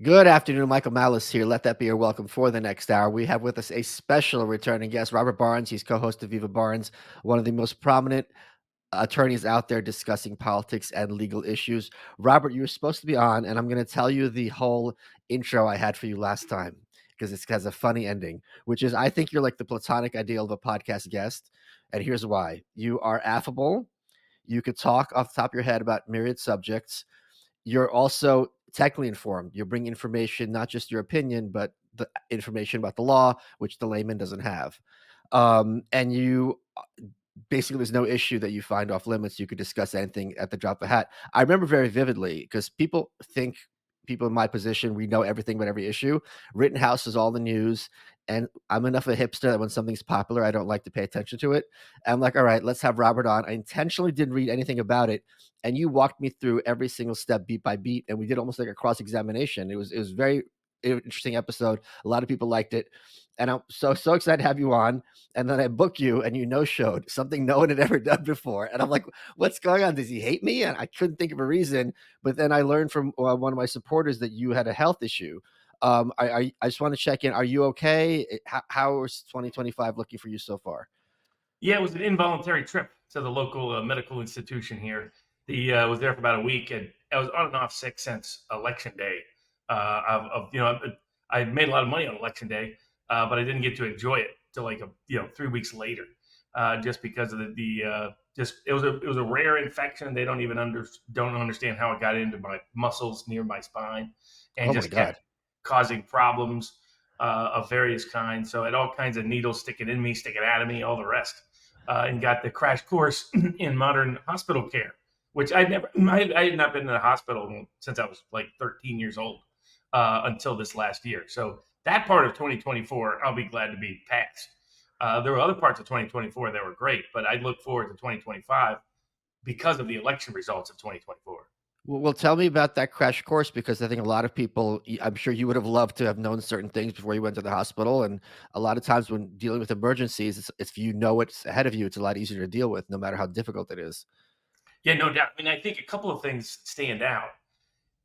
Good afternoon, Michael Malice here. Let that be your welcome for the next hour. We have with us a special returning guest, Robert Barnes. He's co-host of Viva Barnes, one of the most prominent attorneys out there discussing politics and legal issues. Robert, you were supposed to be on, and I'm going to tell you the whole intro I had for you last time because it has a funny ending, which is I think you're like the platonic ideal of a podcast guest. And here's why. You are affable. You could talk off the top of your head about myriad subjects. You're also technically informed. You bring information, not just your opinion, but the information about the law, which the layman doesn't have. And you basically, there's no issue that you find off limits. You could discuss anything at the drop of a hat. I remember very vividly because people in my position, we know everything about every issue. Rittenhouse is all the news. And I'm enough of a hipster that when something's popular, I don't like to pay attention to it. And I'm like, all right, let's have Robert on. I intentionally didn't read anything about it. And you walked me through every single step beat by beat. And we did almost like a cross-examination. It was very interesting episode. A lot of people liked it. And I'm so excited to have you on. And then I book you and you no-showed something no one had ever done before. And I'm like, what's going on? Does he hate me? And I couldn't think of a reason. But then I learned from one of my supporters that you had a health issue. I just want to check in. Are you okay? How is 2025 looking for you so far? Yeah, it was an involuntary trip to the local medical institution here. I was there for about a week, and I was on and off sick since election day. I made a lot of money on election day, but I didn't get to enjoy it till 3 weeks later, just because of it was a rare infection. They don't understand how it got into my muscles near my spine, and Oh my just God. kept causing problems of various kinds. So I had all kinds of needles sticking in me, sticking out of me, all the rest, and got the crash course in modern hospital care, which I had not been in a hospital since I was like 13 years old until this last year. So that part of 2024, I'll be glad to be past. There were other parts of 2024 that were great, but I look forward to 2025 because of the election results of 2024. Well, tell me about that crash course because I think a lot of people, I'm sure you would have loved to have known certain things before you went to the hospital. And a lot of times when dealing with emergencies, if you know what's ahead of you, it's a lot easier to deal with, no matter how difficult it is. Yeah, no doubt. I mean, I think a couple of things stand out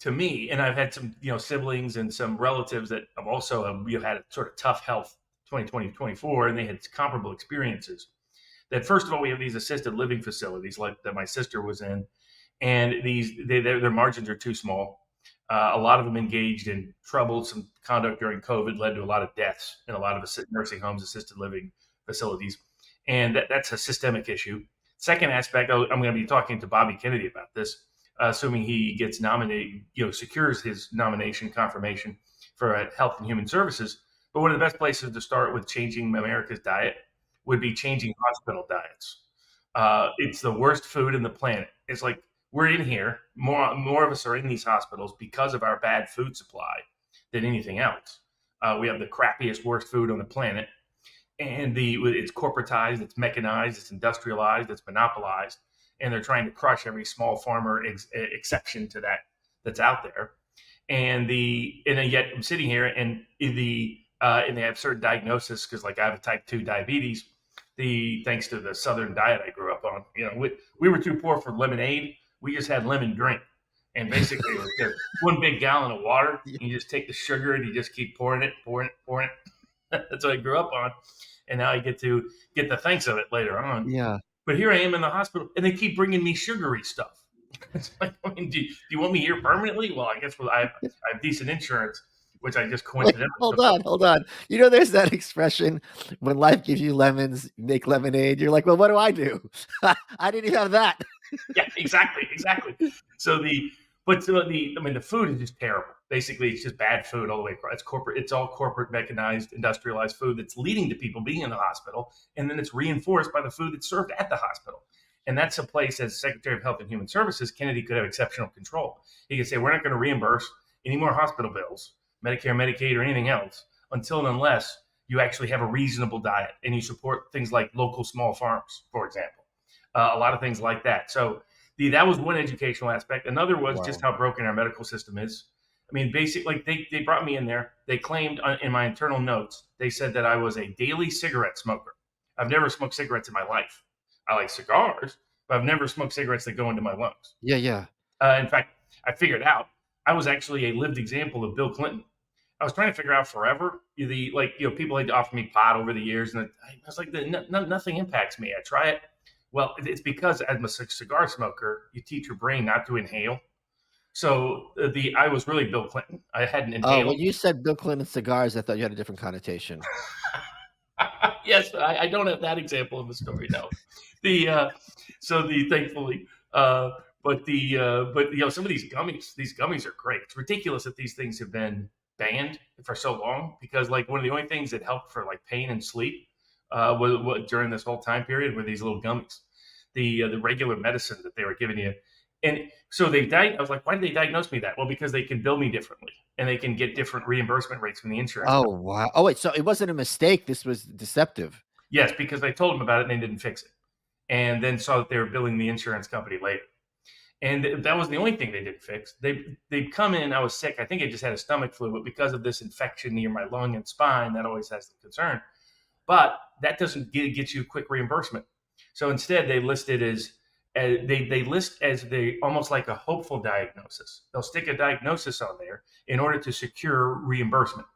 to me, and I've had some siblings and some relatives that have also had a sort of tough health 2020 24, and they had comparable experiences. That first of all, we have these assisted living facilities like that my sister was in, and their margins are too small. A lot of them engaged in troublesome conduct during COVID led to a lot of deaths in a lot of nursing homes, assisted living facilities, and that's a systemic issue. Second aspect, I'm going to be talking to Bobby Kennedy about this, assuming he gets nominated, secures his nomination confirmation for Health and Human Services. But one of the best places to start with changing America's diet would be changing hospital diets. It's the worst food in the planet. It's like we're in here, more of us are in these hospitals because of our bad food supply than anything else. We have the crappiest, worst food on the planet, and it's corporatized, it's mechanized, it's industrialized, it's monopolized, and they're trying to crush every small farmer exception to that that's out there. And yet I'm sitting here, and and they have certain diagnosis because, like, I have a type 2 diabetes. Thanks to the Southern diet I grew up on, we were too poor for lemonade. We just had lemon drink, and basically it was just 1 big gallon of water. And you just take the sugar and you just keep pouring it, pouring it, pouring it. That's what I grew up on, and now I get to get the thanks of it later on. Yeah. But here I am in the hospital, and they keep bringing me sugary stuff. It's like, I mean, do you want me here permanently? Well, I guess I have decent insurance, which I just coincidentally. Wait, hold on. There's that expression when life gives you lemons, make lemonade. You're like, well, what do I do? I didn't even have that. Yeah, exactly. The food is just terrible. Basically, it's just bad food all the way across. It's corporate. It's all corporate, mechanized, industrialized food that's leading to people being in the hospital, and then it's reinforced by the food that's served at the hospital. And that's a place, as Secretary of Health and Human Services, Kennedy could have exceptional control. He could say, we're not going to reimburse any more hospital bills, Medicare, Medicaid, or anything else, until and unless you actually have a reasonable diet and you support things like local small farms, for example. A lot of things like that. So that was one educational aspect. Another was just how broken our medical system is. I mean, basically, they brought me in there. They claimed in my internal notes, they said that I was a daily cigarette smoker. I've never smoked cigarettes in my life. I like cigars, but I've never smoked cigarettes that go into my lungs. Yeah. In fact, I figured out I was actually a lived example of Bill Clinton. I was trying to figure out forever the like people had offered me pot over the years, and I was like, nothing impacts me. I try it. Well, it's because as a cigar smoker, you teach your brain not to inhale. So the I was really Bill Clinton. I hadn't Oh, inhaled. when you said Bill Clinton cigars, I thought you had a different connotation. Yes, I don't have that example of the story. No, the so the thankfully, but some of these gummies are great. It's ridiculous that these things have been banned for so long because like one of the only things that helped for like pain and sleep was during this whole time period were these little gummies, the regular medicine that they were giving you. And so they died. I was like, why did they diagnose me that? Well, because they can bill me differently and they can get different reimbursement rates from the insurance Oh, company. wow. Oh, wait, so it wasn't a mistake, this was deceptive. Yes, because I told them about it and they didn't fix it. And then saw that they were billing the insurance company later. And that was the only thing they didn't fix. They'd come in, I was sick. I think I just had a stomach flu, but because of this infection near my lung and spine, that always has the concern. But that doesn't get you quick reimbursement. So instead, they list it as they list as they almost like a hopeful diagnosis. They'll stick a diagnosis on there in order to secure reimbursement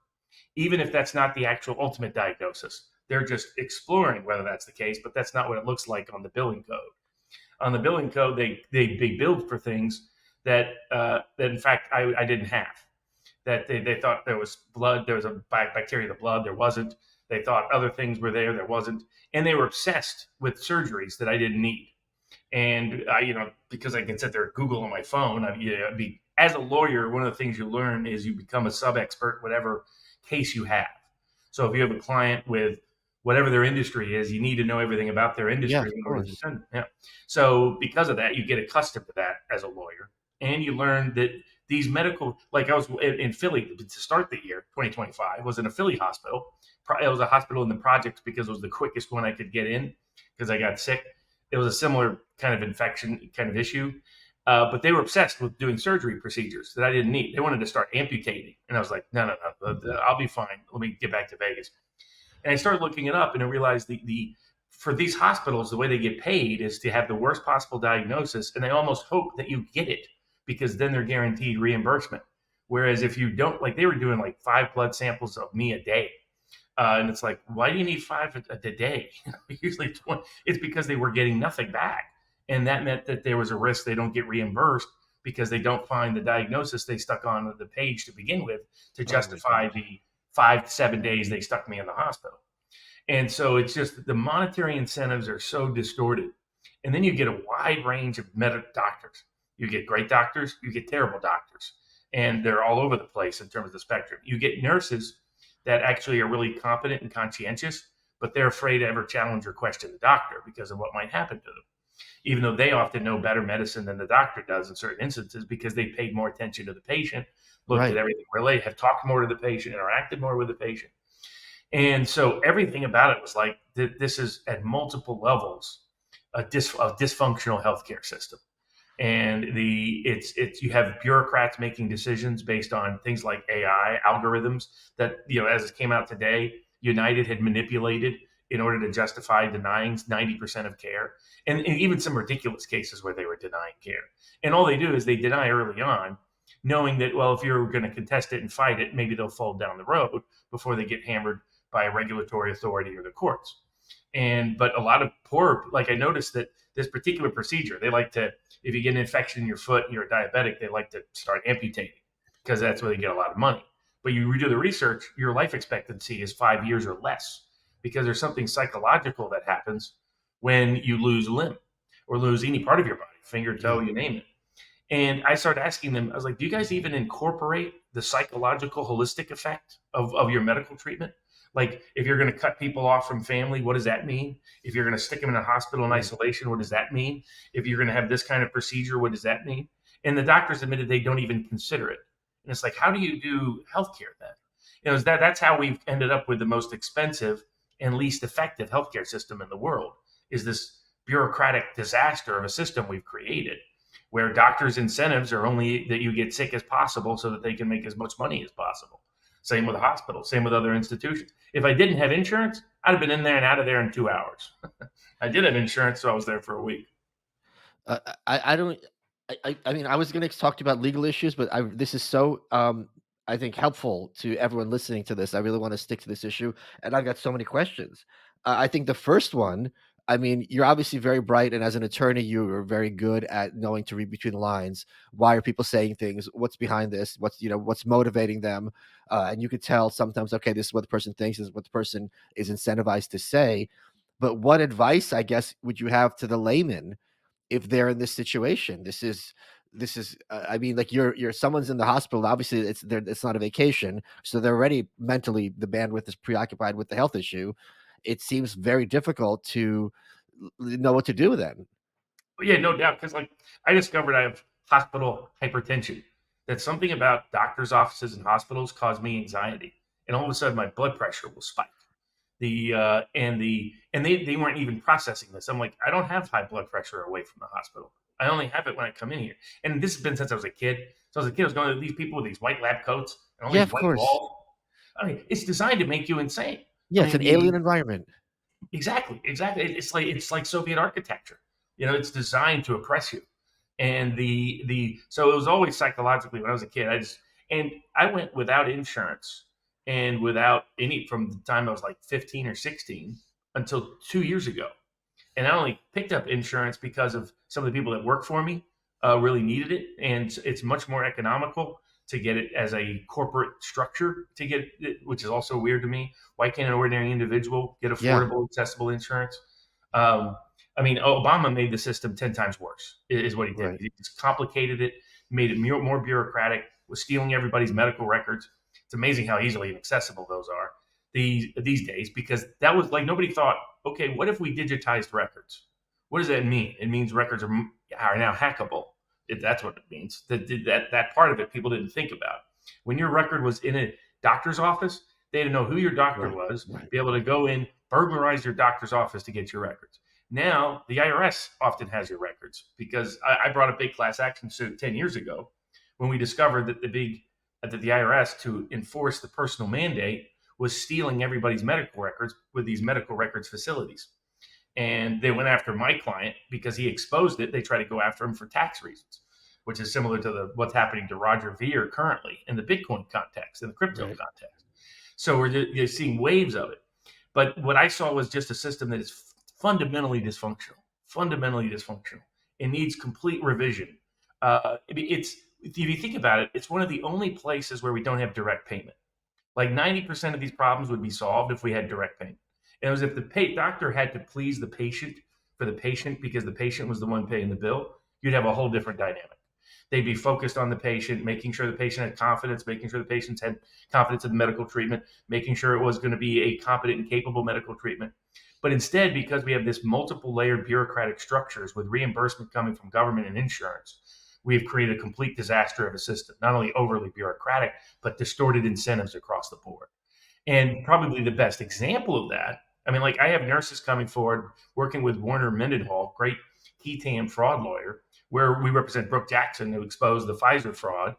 even if that's not the actual ultimate diagnosis. They're just exploring whether that's the case, but that's not what it looks like on the billing code. On the billing code, they billed for things that in fact I didn't have. That they thought there was blood, there was a bacteria in the blood, there wasn't. They thought other things were there wasn't, and they were obsessed with surgeries that I didn't need. And because I can sit there and Google on my phone, as a lawyer, one of the things you learn is you become a sub expert, whatever case you have. So if you have a client with whatever their industry is, you need to know everything about their Yeah, industry of in order to course. defend them. Yeah. So because of that, you get accustomed to that as a lawyer, and you learn that these medical, like I was in Philly to start the year 2025, was in a Philly hospital. It was a hospital in the projects because it was the quickest one I could get in because I got sick. It was a similar kind of infection kind of issue. But they were obsessed with doing surgery procedures that I didn't need. They wanted to start amputating. And I was like, no, I'll be fine. Let me get back to Vegas. And I started looking it up and I realized the for these hospitals, the way they get paid is to have the worst possible diagnosis. And they almost hope that you get it because then they're guaranteed reimbursement. Whereas if you don't, like they were doing like 5 blood samples of me a day. And it's like, why do you need 5 a day? Usually 20. It's because they were getting nothing back. And that meant that there was a risk they don't get reimbursed because they don't find the diagnosis they stuck on the page to begin with to Oh my justify gosh. the 5 to 7 days they stuck me in the hospital. And so it's just the monetary incentives are so distorted. And then you get a wide range of medical doctors. You get great doctors, you get terrible doctors, and they're all over the place in terms of the spectrum. You get nurses that actually are really competent and conscientious, but they're afraid to ever challenge or question the doctor because of what might happen to them, even though they often know better medicine than the doctor does in certain instances because they paid more attention to the patient, looked at Right. everything, really have talked more to the patient, interacted more with the patient. And so everything about it was like this is at multiple levels a dysfunctional healthcare system. And it's you have bureaucrats making decisions based on things like AI algorithms that as it came out today, United had manipulated in order to justify denying 90% of care, and even some ridiculous cases where they were denying care. And all they do is they deny early on, knowing that well, if you're going to contest it and fight it, maybe they'll fold down the road before they get hammered by a regulatory authority or the courts. And but a lot of poor, like I noticed that this particular procedure, they like to, if you get an infection in your foot and you're a diabetic, they like to start amputating because that's where they get a lot of money. But you redo the research, your life expectancy is 5 years or less because there's something psychological that happens when you lose a limb or lose any part of your body, finger, toe, Yeah. you name it. And I started asking them, I was like, do you guys even incorporate the psychological holistic effect of your medical treatment? Like, if you're going to cut people off from family, what does that mean? If you're going to stick them in a hospital in Right. isolation, what does that mean? If you're going to have this kind of procedure, what does that mean? And the doctors admitted they don't even consider it. And it's like, how do you do healthcare then? That's how we've ended up with the most expensive and least effective healthcare system in the world, is this bureaucratic disaster of a system we've created where doctors' incentives are only that you get sick as possible so that they can make as much money as possible. Same with the hospital, same with other institutions. If I didn't have insurance, I'd have been in there and out of there in 2 hours. I did have insurance, so I was there for a week. I don't. I mean, I was gonna talk to you about legal issues, but this is so, I think, helpful to everyone listening to this. I really wanna stick to this issue, and I've got so many questions. I think the first one, I mean, you're obviously very bright, and as an attorney, you're very good at knowing to read between the lines. Why are people saying things? What's behind this? What's motivating them? And you could tell sometimes, okay, this is what the person thinks, this is what the person is incentivized to say. But what advice, I guess, would you have to the layman if they're in this situation? I mean, like, you're someone's in the hospital, obviously it's not a vacation, so they're already mentally, the bandwidth is preoccupied with the health issue. It seems very difficult to know what to do then. But yeah, no doubt. Because like I discovered I have hospital hypertension. That something about doctors' offices and hospitals caused me anxiety, and all of a sudden my blood pressure will spike. They weren't even processing this. I'm like, I don't have high blood pressure away from the hospital. I only have it when I come in here. And this has been since I was a kid. So as a kid, I was going to these people with these white lab coats and all Yeah, these of white course. walls. I mean, it's designed to make you insane. Yeah, I it's mean, an alien environment. exactly, exactly. It's like Soviet architecture. It's designed to oppress you. And the so it was always psychologically when I was a kid. I went without insurance and without any from the time I was like 15 or 16 until 2 years ago. And I only picked up insurance because of some of the people that work for me really needed it, and it's much more economical to get it as a corporate structure to get it, which is also weird to me. Why can't an ordinary individual get Yeah, affordable, accessible insurance? Um, I mean, Obama made the system 10 times worse. Is what he did. right. He just complicated it, made it more bureaucratic, was stealing everybody's medical records. It's amazing how easily accessible those are these days, because that was like nobody thought, okay, what if we digitized records? What does that mean? It means records are now hackable. That's what it means. That part of it people didn't think about. When your record was in a doctor's office, they had to know who your doctor Right, was, right. be able to go in, burglarize your doctor's office to get your records. Now the IRS often has your records, because I brought a big class action suit 10 years ago when we discovered that the IRS, to enforce the personal mandate, was stealing everybody's medical records with these medical records facilities. And they went after my client because he exposed it. They try to go after him for tax reasons, which is similar to what's happening to Roger Ver currently in the Bitcoin context, in the crypto Right. context. So you're seeing waves of it. But what I saw was just a system that is fundamentally dysfunctional, fundamentally dysfunctional. It needs complete revision. If you think about it, it's one of the only places where we don't have direct payment. Like 90% of these problems would be solved if we had direct payment. And it was if the doctor had to please the patient for the patient because the patient was the one paying the bill, you'd have a whole different dynamic. They'd be focused on the patient, making sure the patient had confidence, making sure the patients had confidence in the medical treatment, making sure it was going to be a competent and capable medical treatment. But instead, because we have this multiple layered bureaucratic structures with reimbursement coming from government and insurance, we've created a complete disaster of a system, not only overly bureaucratic, but distorted incentives across the board. And probably the best example of that, I mean, like I have nurses coming forward working with Warner Mendenhall, great key tam fraud lawyer, where we represent Brooke Jackson, who exposed the Pfizer fraud.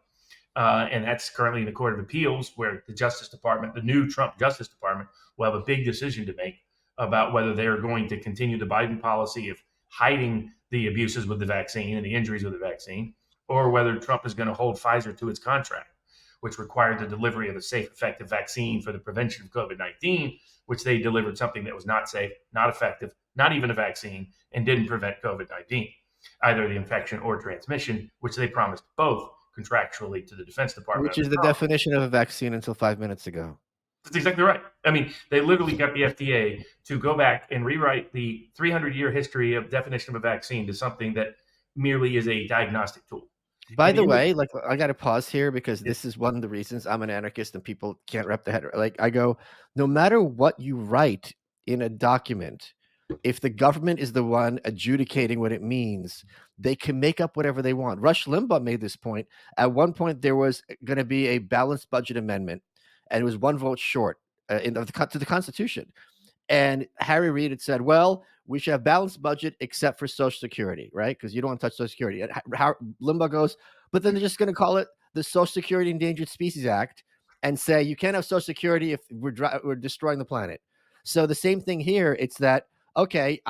And that's currently in the Court of Appeals, where the Justice Department, the new Trump Justice Department, will have a big decision to make about whether they are going to continue the Biden policy of hiding the abuses with the vaccine and the injuries with the vaccine, or whether Trump is going to hold Pfizer to its contract, which required the delivery of a safe, effective vaccine for the prevention of COVID 19, which they delivered something that was not safe, not effective, not even a vaccine, and didn't prevent COVID 19, either the infection or transmission, which they promised both contractually to the Defense Department Which under is the Trump. definition of a vaccine until 5 minutes ago. That's exactly right. I mean, they literally got the FDA to go back and rewrite the 300-year history of definition of a vaccine to something that merely is a diagnostic tool. By At the the end of way, like, I gotta pause here because yeah, this is one of the reasons I'm an anarchist and people can't wrap their head like, I go, "No matter what you write in a document, if the government is the one adjudicating what it means, they can make up whatever they want." Rush Limbaugh made this point. At one point, there was gonna be a balanced budget amendment, and it was 1 vote short, in of the to the Constitution. And Harry Reid had said, "Well, we should have balanced budget except for Social Security, right? Because you don't want to touch Social Security." And Limbaugh goes, "But then they're just going to call it the Social Security Endangered Species Act and say you can't have Social Security if we're destroying the planet." So the same thing here. It's that, okay,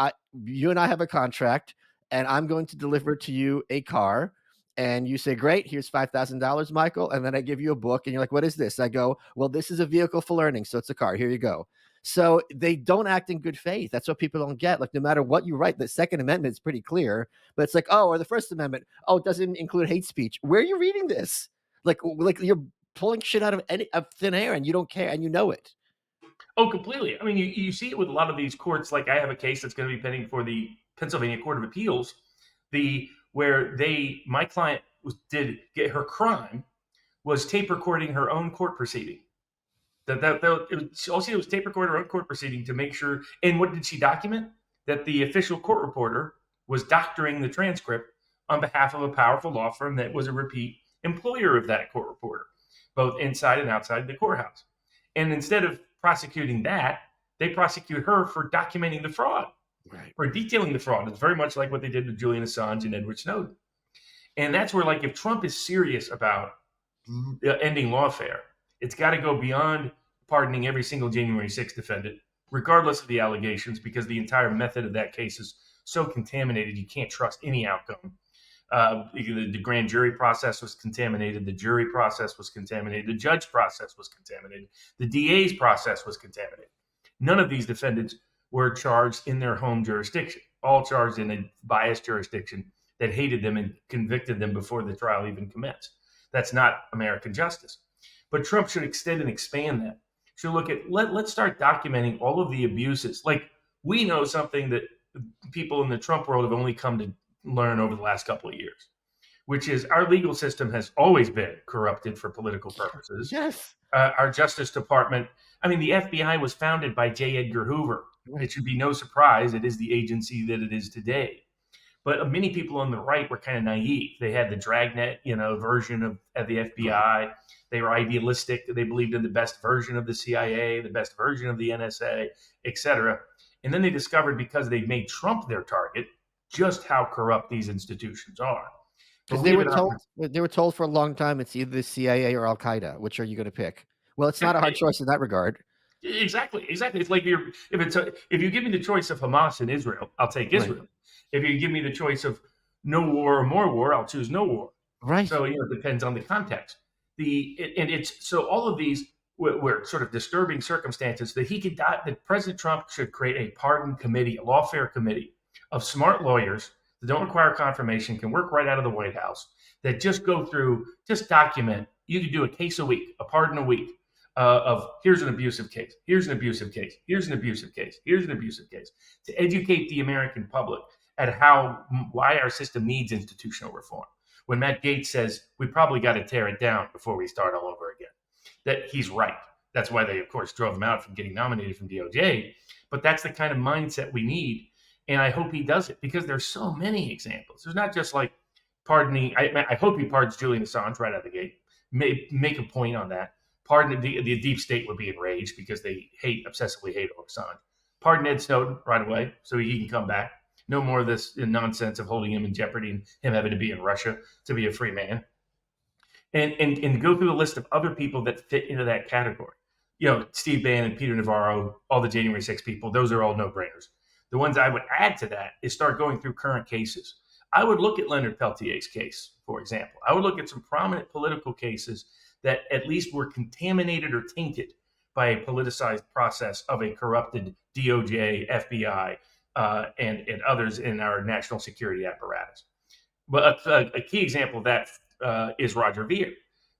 you and I have a contract, and I'm going to deliver to you a car. And you say, great, here's $5,000, Michael. And then I give you a book and you're like, what is this? I go, well, this is a vehicle for learning. So it's a car. Here you go. So they don't act in good faith. That's what people don't get. Like, no matter what you write, the Second Amendment is pretty clear, but it's like, oh, or the First Amendment, oh, it doesn't include hate speech. Where are you reading this? Like you're pulling shit out of thin air and you don't care and you know it. Oh, completely. I mean, you see it with a lot of these courts. Like I have a case that's going to be pending for the Pennsylvania Court of Appeals, where my client did get her crime was tape recording her own court proceeding. All she did was tape record her own court proceeding to make sure. And what did she document? That the official court reporter was doctoring the transcript on behalf of a powerful law firm that was a repeat employer of that court reporter, both inside and outside the courthouse. And instead of prosecuting that, they prosecute her for documenting the fraud, Right. for detailing the fraud. It's very much like what they did with Julian Assange and Edward Snowden. And that's where, like, if Trump is serious about ending lawfare, it's got to go beyond pardoning every single January 6th defendant, regardless of the allegations, because the entire method of that case is so contaminated, you can't trust any outcome. The grand jury process was contaminated. The jury process was contaminated. The judge process was contaminated. The DA's process was contaminated. None of these defendants were charged in their home jurisdiction, all charged in a biased jurisdiction that hated them and convicted them before the trial even commenced. That's not American justice. But Trump should extend and expand that. Should look at, let's start documenting all of the abuses. Like, we know something that people in the Trump world have only come to learn over the last couple of years, which is our legal system has always been corrupted for political purposes. Yes. Our Justice Department, I mean, the FBI was founded by J. Edgar Hoover. Right. It should be no surprise it is the agency that it is today. But many people on the right were kind of naive. They had the dragnet, version of the FBI. Right. They were idealistic. They believed in the best version of the CIA, the best version of the NSA, et cetera. And then they discovered, because they made Trump their target, just how corrupt these institutions are. Because they were told for a long time it's either the CIA or Al Qaeda. Which are you going to pick? Well, it's not a hard choice in that regard. Exactly. It's like if you give me the choice of Hamas and Israel, I'll take Israel. Right. If you give me the choice of no war or more war, I'll choose no war. Right. So it depends on the context. So all of these were sort of disturbing circumstances that President Trump should create a pardon committee, a lawfare committee of smart lawyers that don't require confirmation, can work right out of the White House, that just go through, just document. You could do a case a week, a pardon a week. Of here's an abusive case, here's an abusive case, here's an abusive case, here's an abusive case, to educate the American public at why our system needs institutional reform. When Matt Gaetz says we probably got to tear it down before we start all over again, that he's right. That's why they, of course, drove him out from getting nominated from DOJ. But that's the kind of mindset we need, and I hope he does it, because there's so many examples. There's not just like pardoning. I hope he pardons Julian Assange right out of the gate. Make a point on that. Pardon the deep state would be enraged because they obsessively hate Assange. Pardon Ed Snowden right away so he can come back. No more of this nonsense of holding him in jeopardy and him having to be in Russia to be a free man. And go through the list of other people that fit into that category. Steve Bannon, Peter Navarro, all the January 6 people, those are all no-brainers. The ones I would add to that is start going through current cases. I would look at Leonard Peltier's case, for example. I would look at some prominent political cases that at least were contaminated or tainted by a politicized process of a corrupted DOJ, FBI, and others in our national security apparatus. But a key example of that is Roger Ver.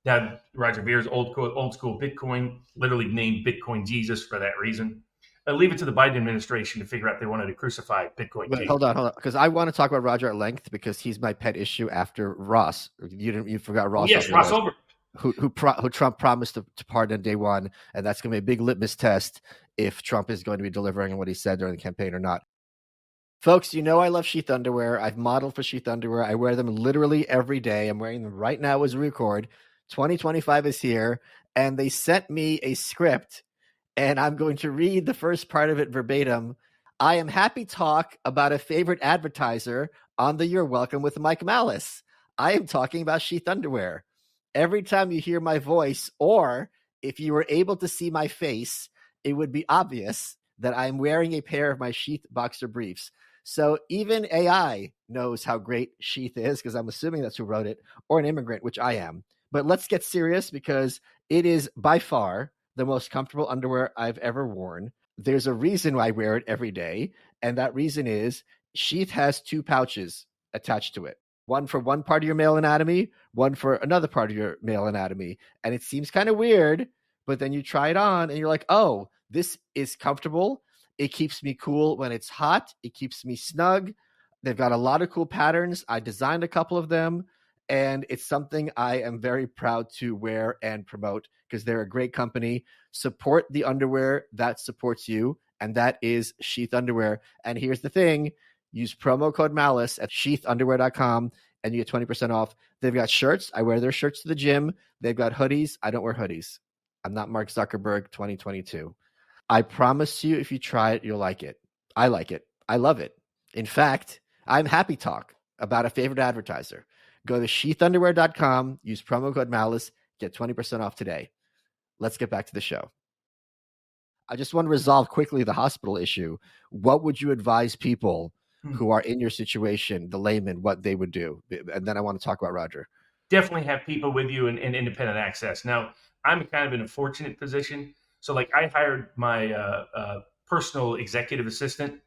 Now, Roger Ver's old school Bitcoin, literally named Bitcoin Jesus for that reason. Leave it to the Biden administration to figure out if they wanted to crucify Bitcoin. But hold on, because I want to talk about Roger at length, because he's my pet issue after Ross. You forgot Ross. Yes, Ross Ulbricht. Who Trump promised to pardon on day one, and that's going to be a big litmus test if Trump is going to be delivering on what he said during the campaign or not. Folks, I love sheath underwear. I've modeled for sheath underwear. I wear them literally every day. I'm wearing them right now as we record. 2025 is here, and they sent me a script, and I'm going to read the first part of it verbatim. I am happy to talk about a favorite advertiser on the You're Welcome with Mike Malice. I am talking about sheath underwear. Every time you hear my voice, or if you were able to see my face, it would be obvious that I'm wearing a pair of my sheath boxer briefs. So even AI knows how great sheath is, because I'm assuming that's who wrote it, or an immigrant, which I am. But let's get serious, because it is by far the most comfortable underwear I've ever worn. There's a reason why I wear it every day, and that reason is sheath has two pouches attached to it. One for one part of your male anatomy, one for another part of your male anatomy. And it seems kind of weird, but then you try it on and you're like, oh, this is comfortable. It keeps me cool when it's hot. It keeps me snug. They've got a lot of cool patterns. I designed a couple of them, and it's something I am very proud to wear and promote, because they're a great company. Support the underwear that supports you, and that is Sheath Underwear. And here's the thing: use promo code Malice at sheathunderwear.com and you get 20% off. They've got shirts. I wear their shirts to the gym. They've got hoodies. I don't wear hoodies. I'm not Mark Zuckerberg 2022. I promise you, if you try it, you'll like it. I like it. I love it. In fact, I'm happy talk about a favorite advertiser. Go to sheathunderwear.com, use promo code Malice, get 20% off today. Let's get back to the show. I just want to resolve quickly the hospital issue. What would you advise people who are in your situation, the layman, what they would do? And then I want to talk about Roger. Definitely have people with you and independent access. Now, I'm kind of in a fortunate position. So, like, I hired my personal executive assistant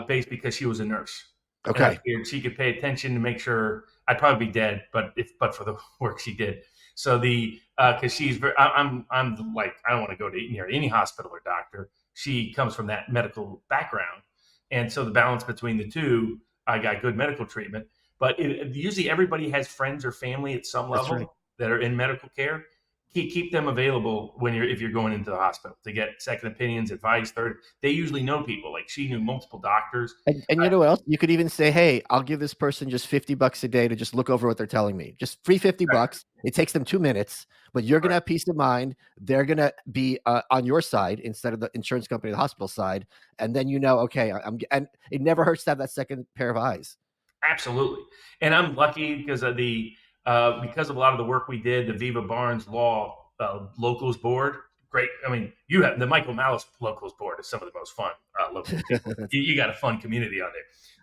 based because she was a nurse. And I Okay. figured she could pay attention to make sure I'd probably be dead, but for the work she did. So because she's very, I'm like, I don't want to go to near any hospital or doctor. She comes from that medical background, and so the balance between the two, I got good medical treatment. But usually everybody has friends or family at some That's right. level that are in medical care. Keep them available if you're going into the hospital to get second opinions, advice, third. They usually know people. Like, she knew multiple doctors. And you know what else? You could even say, hey, I'll give this person just $50 a day to just look over what they're telling me. Just free $50. It takes them 2 minutes, but you're going to have peace of mind. They're going to be on your side instead of the insurance company, the hospital side. And then okay, and it never hurts to have that second pair of eyes. Absolutely. And I'm lucky because of because of a lot of the work we did, the Viva Barnes Law Locals Board. Great. I mean, you have the Michael Malice Locals Board is some of the most fun local people. You got a fun community on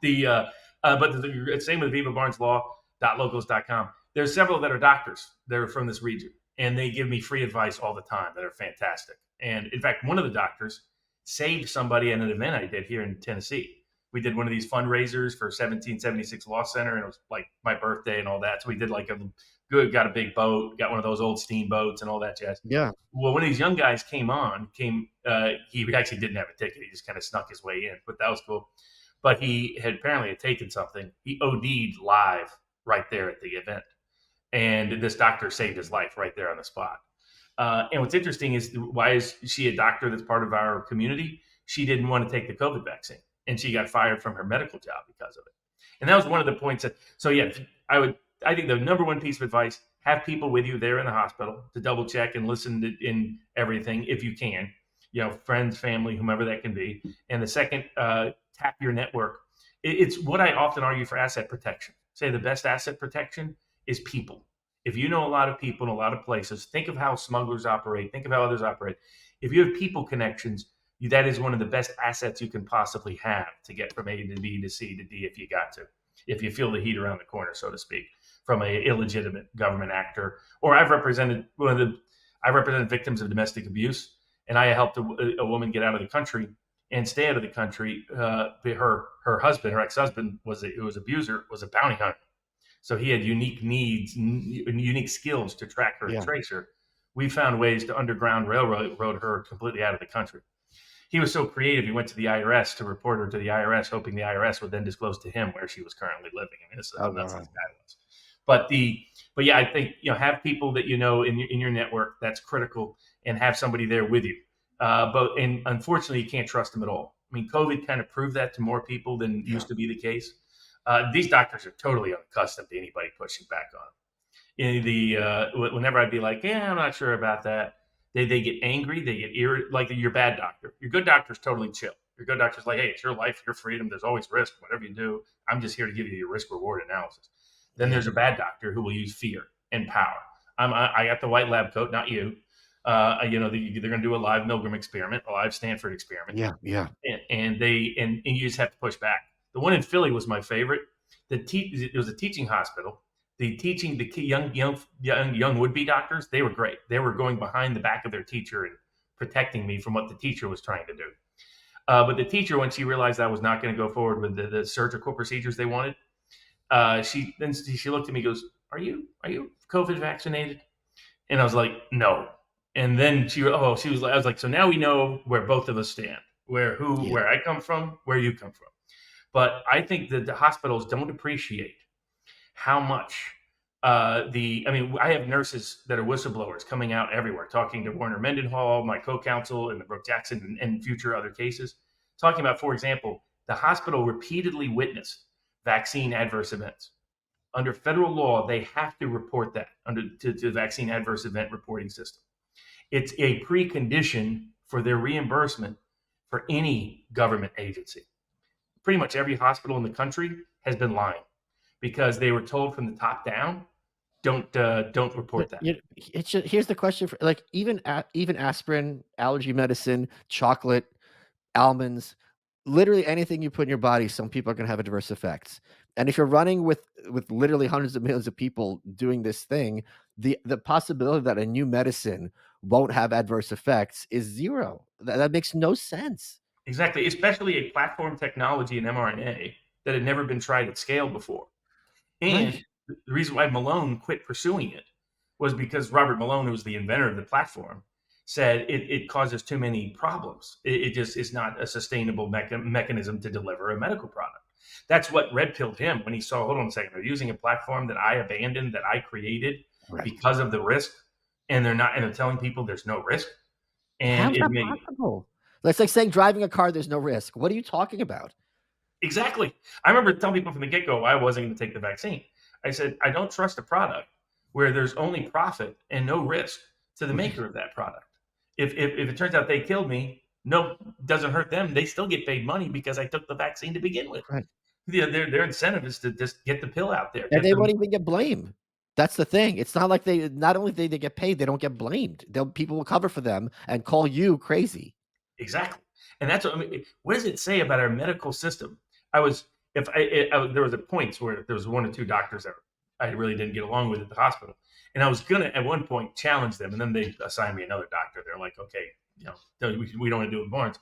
there. But the same with Viva Barnes Law.locals.com. There's several that are doctors that are from this region, and they give me free advice all the time that are fantastic. And in fact, one of the doctors saved somebody at an event I did here in Tennessee. We did one of these fundraisers for 1776 Law Center, and it was like my birthday and all that. So we did got a big boat, got one of those old steamboats and all that jazz. Yeah. Well, when these young guys came, he actually didn't have a ticket. He just kind of snuck his way in, but that was cool. But he had apparently taken something. He OD'd live right there at the event, and this doctor saved his life right there on the spot. And what's interesting is, why is she a doctor that's part of our community? She didn't want to take the COVID vaccine, and she got fired from her medical job because of it. And that was one of the points that. So yeah, I think the number one piece of advice: have people with you there in the hospital to double check and listen in everything if you can. Friends, family, whomever that can be. And the second, tap your network. It's what I often argue for asset protection. Say the best asset protection is people. If you know a lot of people in a lot of places, think of how smugglers operate, think of how others operate. If you have people connections, that is one of the best assets you can possibly have to get from A to B to C to D if you got to, if you feel the heat around the corner, so to speak, from a illegitimate government actor. Or I've represented victims of domestic abuse, and I helped a woman get out of the country and stay out of the country. Her husband, her ex-husband, who was abuser, was a bounty hunter. So he had unique needs and unique skills to track her and trace her. We found ways to underground railroad her completely out of the country. He was so creative, he went to the IRS to report her to the IRS, hoping the IRS would then disclose to him where she was currently living. I mean, this is how nuts this guy was. But yeah, I think, have people that in your network. That's critical, and have somebody there with you. And unfortunately, you can't trust them at all. I mean, COVID kind of proved that to more people than used to be the case. These doctors are totally unaccustomed to anybody pushing back on them. Whenever I'd be like, yeah, I'm not sure about that, they get angry, they get irritated. Like your bad doctor. Your good doctor's totally chill. Your good doctor's like, hey, it's your life, your freedom. There's always risk. Whatever you do, I'm just here to give you your risk reward analysis. Then there's a bad doctor who will use fear and power. I got the white lab coat, not you. They're going to do a live Milgram experiment, a live Stanford experiment. Yeah. And you just have to push back. The one in Philly was my favorite. It was a teaching hospital. The young would be doctors, they were great. They were going behind the back of their teacher and protecting me from what the teacher was trying to do. But the teacher, when she realized I was not going to go forward with the surgical procedures they wanted, she looked at me and goes, "Are you COVID vaccinated?" And I was like, "No." And then she was like, I was like, "So now we know where both of us stand, Yeah. where I come from, where you come from." But I think that the hospitals don't appreciate how much I mean, I have nurses that are whistleblowers coming out everywhere, talking to Warner Mendenhall, my co-counsel, and the Brooke Jackson and future other cases, talking about, for example, the hospital repeatedly witnessed vaccine adverse events. Under federal law, they have to report that to the vaccine adverse event reporting system. It's a precondition for their reimbursement for any government agency. Pretty much every hospital in the country has been lying because they were told from the top down, don't report But, that. here's the question for like, even aspirin, allergy medicine, chocolate, almonds, literally anything you put in your body, some people are gonna have adverse effects. And if you're running with literally hundreds of millions of people doing this thing, the possibility that a new medicine won't have adverse effects is 0. That makes no sense. Exactly, especially a platform technology in mRNA that had never been tried at scale before. And Right. the reason why Malone quit pursuing it was because Robert Malone, who was the inventor of the platform, said it causes too many problems. It just is not a sustainable mechanism to deliver a medical product. That's what red pilled him when he saw, hold on a second, they're using a platform that I abandoned, that I created Right. because of the risk, and they're telling people there's no risk. And How's it that made possible? That's like saying driving a car, there's no risk. What are you talking about? Exactly. I remember telling people from the get go I wasn't going to take the vaccine. I said, I don't trust a product where there's only profit and no risk to the Right. maker of that product. If it turns out they killed me, no, doesn't hurt them. They still get paid money because I took the vaccine to begin with. Right. Yeah, their incentive is to just get the pill out there, And get they them won't even get blamed. That's the thing. It's not like not only do they get paid, they don't get blamed. They'll People will cover for them and call you crazy. exactly. And that's what I mean. What does it say about our medical system? I was if I there was a points where there was one or two doctors that I really didn't get along with at the hospital, and I was gonna at one point challenge them, and then they assigned me another doctor. They're like, okay, we don't want to do it with Barnes.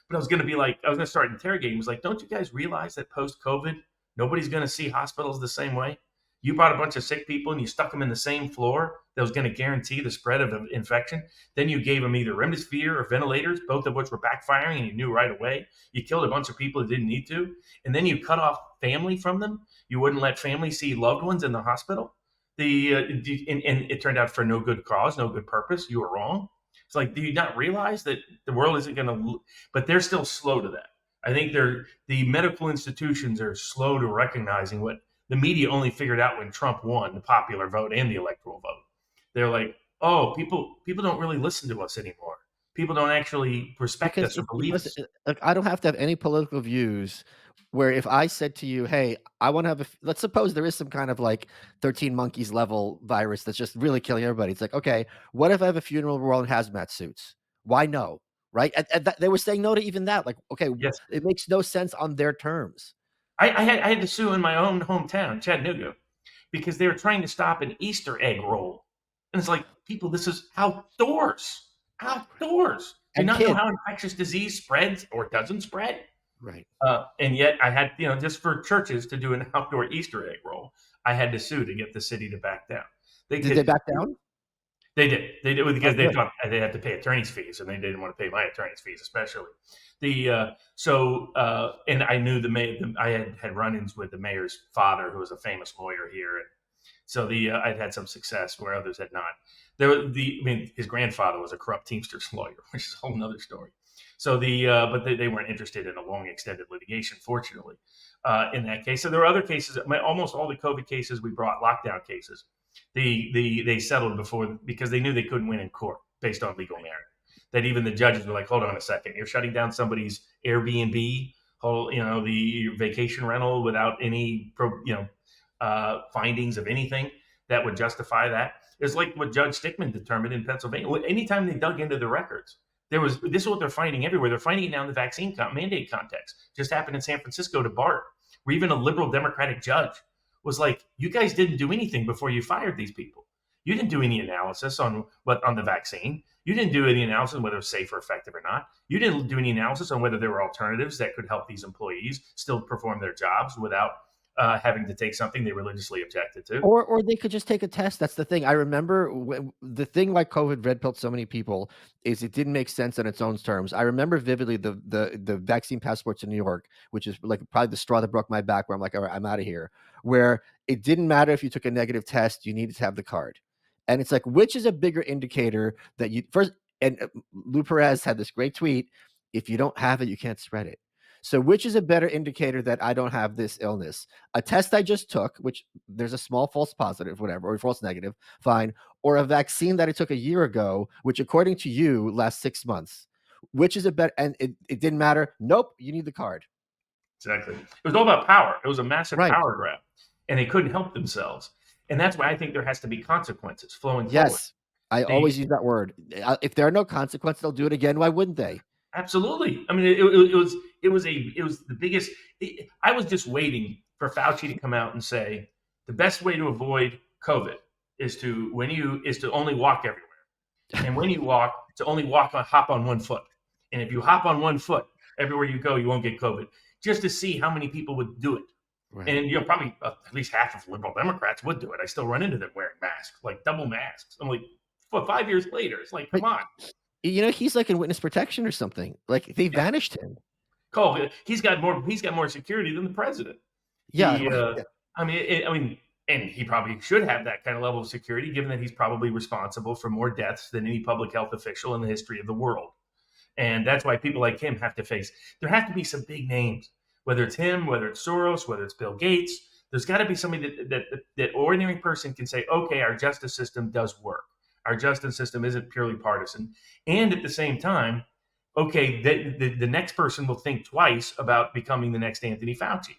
But I was gonna start interrogating. He was like, don't you guys realize that post COVID, nobody's gonna see hospitals the same way? You brought a bunch of sick people and you stuck them in the same floor that was going to guarantee the spread of infection. Then you gave them either remdesivir or ventilators, both of which were backfiring, and you knew right away. You killed a bunch of people that didn't need to, and then you cut off family from them. You wouldn't let family see loved ones in the hospital. And it turned out for no good cause, no good purpose. You were wrong. It's like, do you not realize that the world isn't going to? But they're still slow to that. I think the medical institutions are slow to recognizing what the media only figured out when Trump won the popular vote and the electoral vote. They're like, oh, people don't really listen to us anymore. People don't actually respect Because us or believe us. like, I don't have to have any political views where if I said to you, "Hey, I wanna have let's suppose there is some kind of, like, 13 monkeys level virus that's just really killing everybody. It's like, "Okay, what if I have a funeral where we're all in hazmat suits? Why no?" Right? And that they were saying no to even that, like, okay, Yes, it makes no sense on their terms. I had to sue in my own hometown, Chattanooga, because they were trying to stop an Easter egg roll, and it's like, people, this is outdoors, outdoors. Do you And not know kids. how infectious disease spreads or doesn't spread? Right. And yet I had, just for churches to do an outdoor Easter egg roll, I had to sue to get the city to back down. They Did they could, back down? they did Oh, because they good. thought they had to pay attorney's fees, and they didn't want to pay my attorney's fees, especially. And I knew I had run-ins with the mayor's father, who was a famous lawyer here, and so I'd had some success where others had not. I mean, his grandfather was a corrupt Teamsters lawyer, which is a whole nother story. So but they weren't interested in a long extended litigation, fortunately, in that case. So there were other cases. Almost all the COVID cases we brought, lockdown cases, they settled before because they knew they couldn't win in court based on legal merit. That even the judges were like, hold on a second, you're shutting down somebody's Airbnb, the vacation rental without any findings of anything that would justify that. It's like what Judge Stickman determined in Pennsylvania. Anytime they dug into the records, This is what they're finding everywhere. They're finding it now in the vaccine mandate context. Just happened in San Francisco to BART, where even a liberal Democratic judge was like, "You guys didn't do anything before you fired these people. You didn't do any analysis on the vaccine. You didn't do any analysis on whether it's safe or effective or not. You didn't do any analysis on whether there were alternatives that could help these employees still perform their jobs without having to take something they religiously objected to." Or they could just take a test. That's the thing. I remember the thing why COVID red pilled so many people is it didn't make sense on its own terms. I remember vividly the vaccine passports in New York, which is like probably the straw that broke my back, where I'm like, all right, I'm out of here. Where it didn't matter if you took a negative test, you needed to have the card. And it's like, which is a bigger indicator that you first, and Lou Perez had this great tweet, if you don't have it, you can't spread it. So which is a better indicator that I don't have this illness? A test I just took, which there's a small false positive, whatever, or false negative, fine, or a vaccine that I took a year ago, which according to you lasts 6 months. Which is a better? And it didn't matter. Nope, you need the card. Exactly. It was all about power. It was a massive Right. power grab, and they couldn't help themselves. And that's why I think there has to be consequences flowing forward. Yes. I The always use that word. If there are no consequences, they'll do it again. Why wouldn't they? Absolutely. I mean, it was the biggest. I was just waiting for Fauci to come out and say the best way to avoid COVID is to only walk everywhere, and when you walk, to only hop on one foot. And if you hop on one foot everywhere you go, you won't get COVID. Just to see how many people would do it. Right. And probably at least half of liberal Democrats would do it. I still run into them wearing masks, like double masks. I'm like, well, 5 years later, it's like, But come on. he's like in witness protection or something. Like they Yeah. vanished him. Cole, he's got more security than the president. Yeah. He, I mean, and he probably should have that kind of level of security, given that he's probably responsible for more deaths than any public health official in the history of the world. And that's why people like him have to face. There have to be some big names, whether it's him, whether it's Soros, whether it's Bill Gates. There's got to be somebody that ordinary person can say, okay, our justice system does work. Our justice system isn't purely partisan, and at the same time, okay, the next person will think twice about becoming the next Anthony Fauci.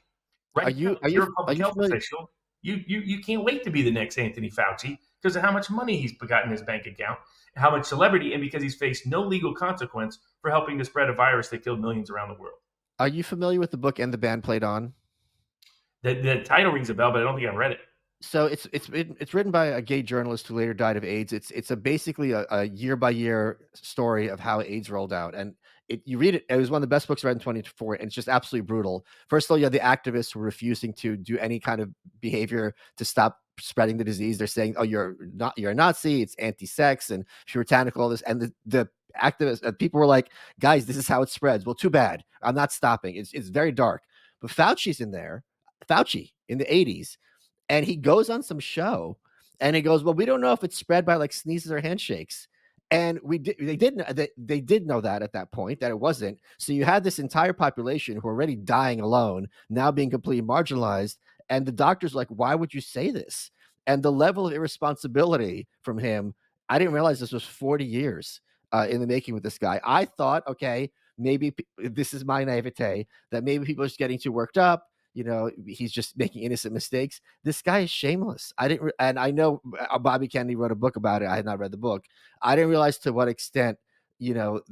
Are Right now, you are if you you're a are public you health familiar? official, you can't wait to be the next Anthony Fauci because of how much money he's got in his bank account, how much celebrity, and because he's faced no legal consequence for helping to spread a virus that killed millions around the world. Are you familiar with the book And the Band Played On? The title rings a bell, but I don't think I've read it. So it's written by a gay journalist who later died of AIDS. It's basically a year by year story of how AIDS rolled out, and you read it. It was one of the best books read in 24, and it's just absolutely brutal. First of all, you have the activists who are refusing to do any kind of behavior to stop spreading the disease. They're saying, "Oh, you're a Nazi. It's anti-sex and puritanical." All this, and the activists, people were like, "Guys, this is how it spreads." Well, too bad. I'm not stopping. It's very dark. But Fauci's in there. Fauci in the 80s, and he goes on some show and he goes, well, we don't know if it's spread by like sneezes or handshakes. And they did know that at that point that it wasn't. So you had this entire population who are already dying alone, now being completely marginalized. And the doctor's like, why would you say this? And the level of irresponsibility from him, I didn't realize this was 40 years in the making with this guy. I thought, okay, maybe this is my naivete, that maybe people are just getting too worked up. He's just making innocent mistakes. This guy is shameless. And I know Bobby Kennedy wrote a book about it. I had not read the book. I didn't realize to what extent, you know,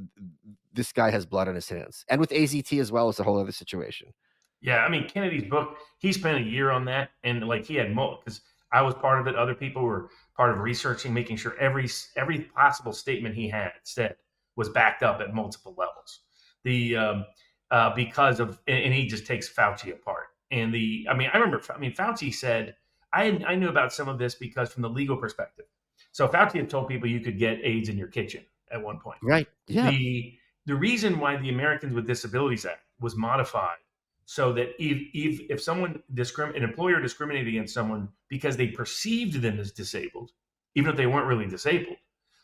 this guy has blood on his hands. And with AZT as well, it's a whole other situation. Yeah, I mean Kennedy's book. He spent a year on that, and like he had more because I was part of it. Other people were part of researching, making sure every possible statement he had said was backed up at multiple levels. The Because of and he just takes Fauci apart. And I remember. I mean, Fauci said I knew about some of this because from the legal perspective. So Fauci had told people you could get AIDS in your kitchen at one point. Right. Yeah. The reason why the Americans with Disabilities Act was modified so that if someone an employer discriminated against someone because they perceived them as disabled, even if they weren't really disabled,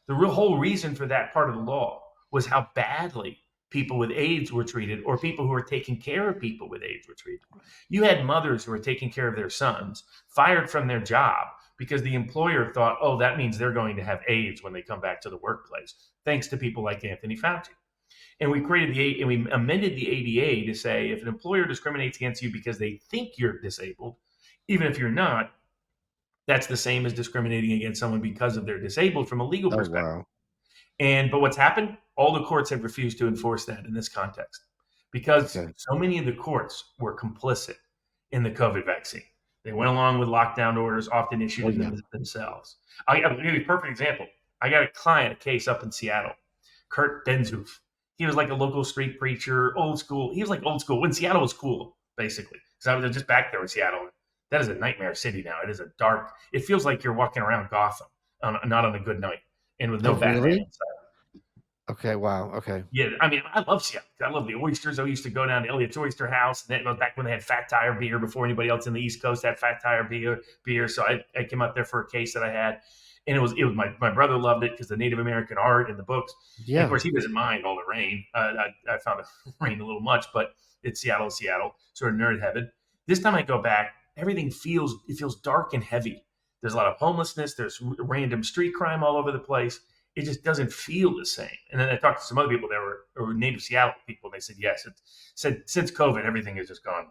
the whole reason for that part of the law was how badly people with AIDS were treated, or people who were taking care of people with AIDS were treated. You had mothers who were taking care of their sons fired from their job because the employer thought, oh, that means they're going to have AIDS when they come back to the workplace, thanks to people like Anthony Fauci. And we amended the ADA to say if an employer discriminates against you because they think you're disabled, even if you're not, that's the same as discriminating against someone because of they're disabled from a legal Oh, perspective. wow. But what's happened? All the courts have refused to enforce that in this context because Okay. so many of the courts were complicit in the COVID vaccine. They went along with lockdown orders, often issued Oh in yeah. themselves. I'll give you a perfect example. I got a case up in Seattle, Kurt Benzhoof. He was like a local street preacher, old school. He was like old school when Seattle was cool, basically. Because I was just back there in Seattle. That is a nightmare city now. It is a dark. It feels like you're walking around Gotham, not on a good night, and with no Oh Batman really? inside. Okay. Wow. Okay. Yeah, I mean, I love Seattle. I love the oysters. I used to go down to Elliot's Oyster House. And that was back when they had Fat Tire beer before anybody else in the East Coast had Fat Tire beer. So I came out there for a case that I had, and it was my brother loved it because the Native American art and the books. And of Yeah. course, he doesn't mind all the rain. I found the rain a little much, but it's Seattle, sort of nerd heaven. This time I go back, everything feels dark and heavy. There's a lot of homelessness. There's random street crime all over the place. It just doesn't feel the same. And then I talked to some other people that were native Seattle people, and they said, yes, it said since COVID, everything has just gone.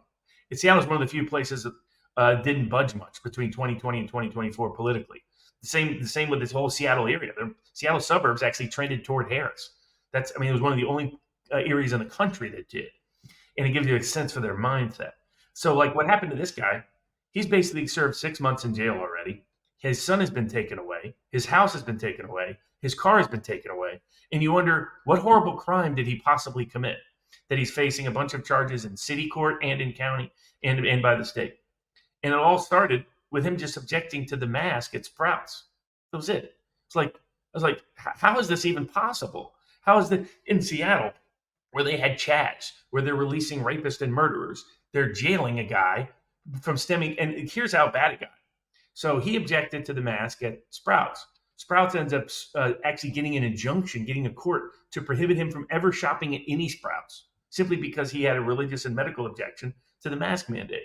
Seattle's one of the few places that didn't budge much between 2020 and 2024 politically. The same with this whole Seattle area. The Seattle suburbs actually trended toward Harris. It was one of the only areas in the country that did. And it gives you a sense for their mindset. So, like, what happened to this guy? He's basically served 6 months in jail already. His son has been taken away. His house has been taken away. His car has been taken away. And you wonder, what horrible crime did he possibly commit that he's facing a bunch of charges in city court and in county and by the state? And it all started with him just objecting to the mask at Sprouts. That was it. I was like, how is this even possible? How is that in Seattle, where they had chats, where they're releasing rapists and murderers, they're jailing a guy from stemming? And here's how bad it got. So he objected to the mask at Sprouts. Sprouts ends up actually getting an injunction, getting a court to prohibit him from ever shopping at any Sprouts, simply because he had a religious and medical objection to the mask mandate.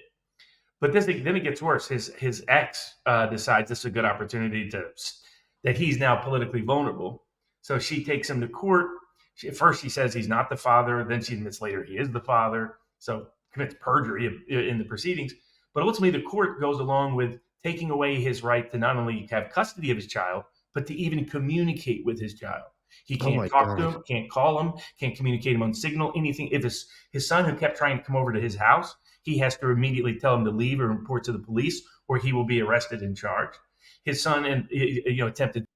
But then it gets worse. His ex decides this is a good opportunity that he's now politically vulnerable. So she takes him to court. At first, she says he's not the father. Then she admits later he is the father. So commits perjury in the proceedings. But ultimately, the court goes along with taking away his right to not only have custody of his child, but to even communicate with his child. He Oh can't my talk to God. him, can't call him, can't communicate him on Signal, anything. If his son, who kept trying to come over to his house, he has to immediately tell him to leave or report to the police, or he will be arrested and charged. His son attempted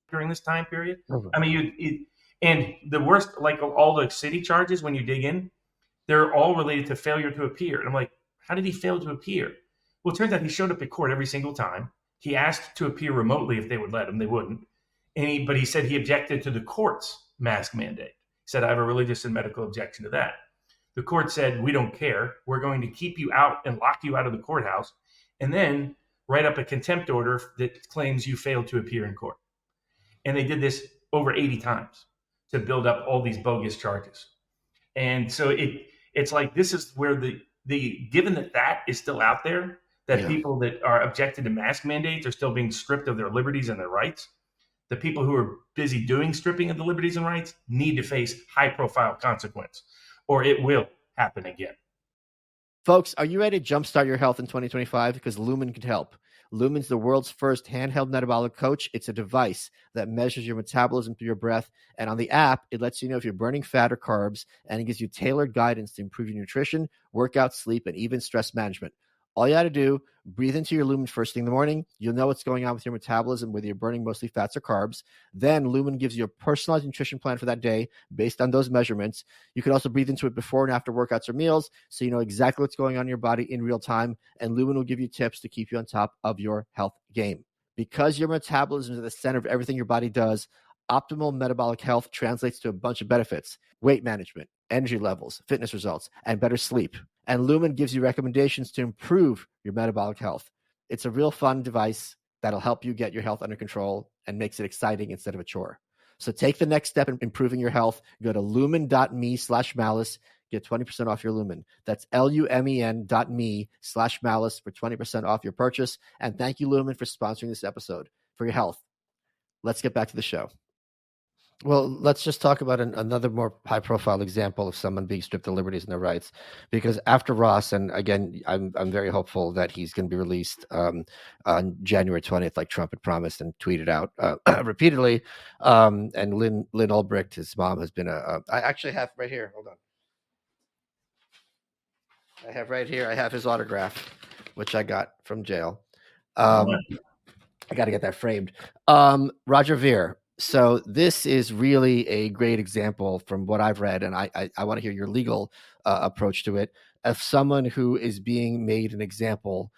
during this time period. Oh, I mean, and the worst, like all the city charges, when you dig in, they're all related to failure to appear. And I'm like, how did he fail to appear? Well, it turns out he showed up at court every single time. He asked to appear remotely if they would let him. They wouldn't. But he said he objected to the court's mask mandate. He said, I have a religious and medical objection to that. The court said, we don't care. We're going to keep you out and lock you out of the courthouse, and then write up a contempt order that claims you failed to appear in court. And they did this over 80 times to build up all these bogus charges. And so it's like, this is where the given that is still out there, that yeah. people that are objected to mask mandates are still being stripped of their liberties and their rights. The people who are busy doing stripping of the liberties and rights need to face high profile consequence, or it will happen again. Folks, are you ready to jumpstart your health in 2025? Because Lumen can help. Lumen's the world's first handheld metabolic coach. It's a device that measures your metabolism through your breath. And on the app, it lets you know if you're burning fat or carbs, and it gives you tailored guidance to improve your nutrition, workout, sleep, and even stress management. All you got to do, breathe into your Lumen first thing in the morning. You'll know what's going on with your metabolism, whether you're burning mostly fats or carbs. Then Lumen gives you a personalized nutrition plan for that day based on those measurements. You can also breathe into it before and after workouts or meals, so you know exactly what's going on in your body in real time. And Lumen will give you tips to keep you on top of your health game. Because your metabolism is at the center of everything your body does, optimal metabolic health translates to a bunch of benefits: weight management, energy levels, fitness results, and better sleep. And Lumen gives you recommendations to improve your metabolic health. It's a real fun device that'll help you get your health under control and makes it exciting instead of a chore. So take the next step in improving your health. Go to lumen.me/malice. Get 20% off your Lumen. That's lumen.me/malice for 20% off your purchase. And thank you, Lumen, for sponsoring this episode. For your health. Let's get back to the show. Well, let's just talk about another more high-profile example of someone being stripped of liberties and their rights. Because after Ross, and again, I'm very hopeful that he's going to be released on January 20th, like Trump had promised and tweeted out repeatedly. And Lynn Ulbricht, his mom, has been I actually have right here. Hold on. I have right here. I have his autograph, which I got from jail. All Um, right. I got to get that framed. Roger Ver. So this is really a great example from what I've read, and I want to hear your legal approach to it of someone who is being made an example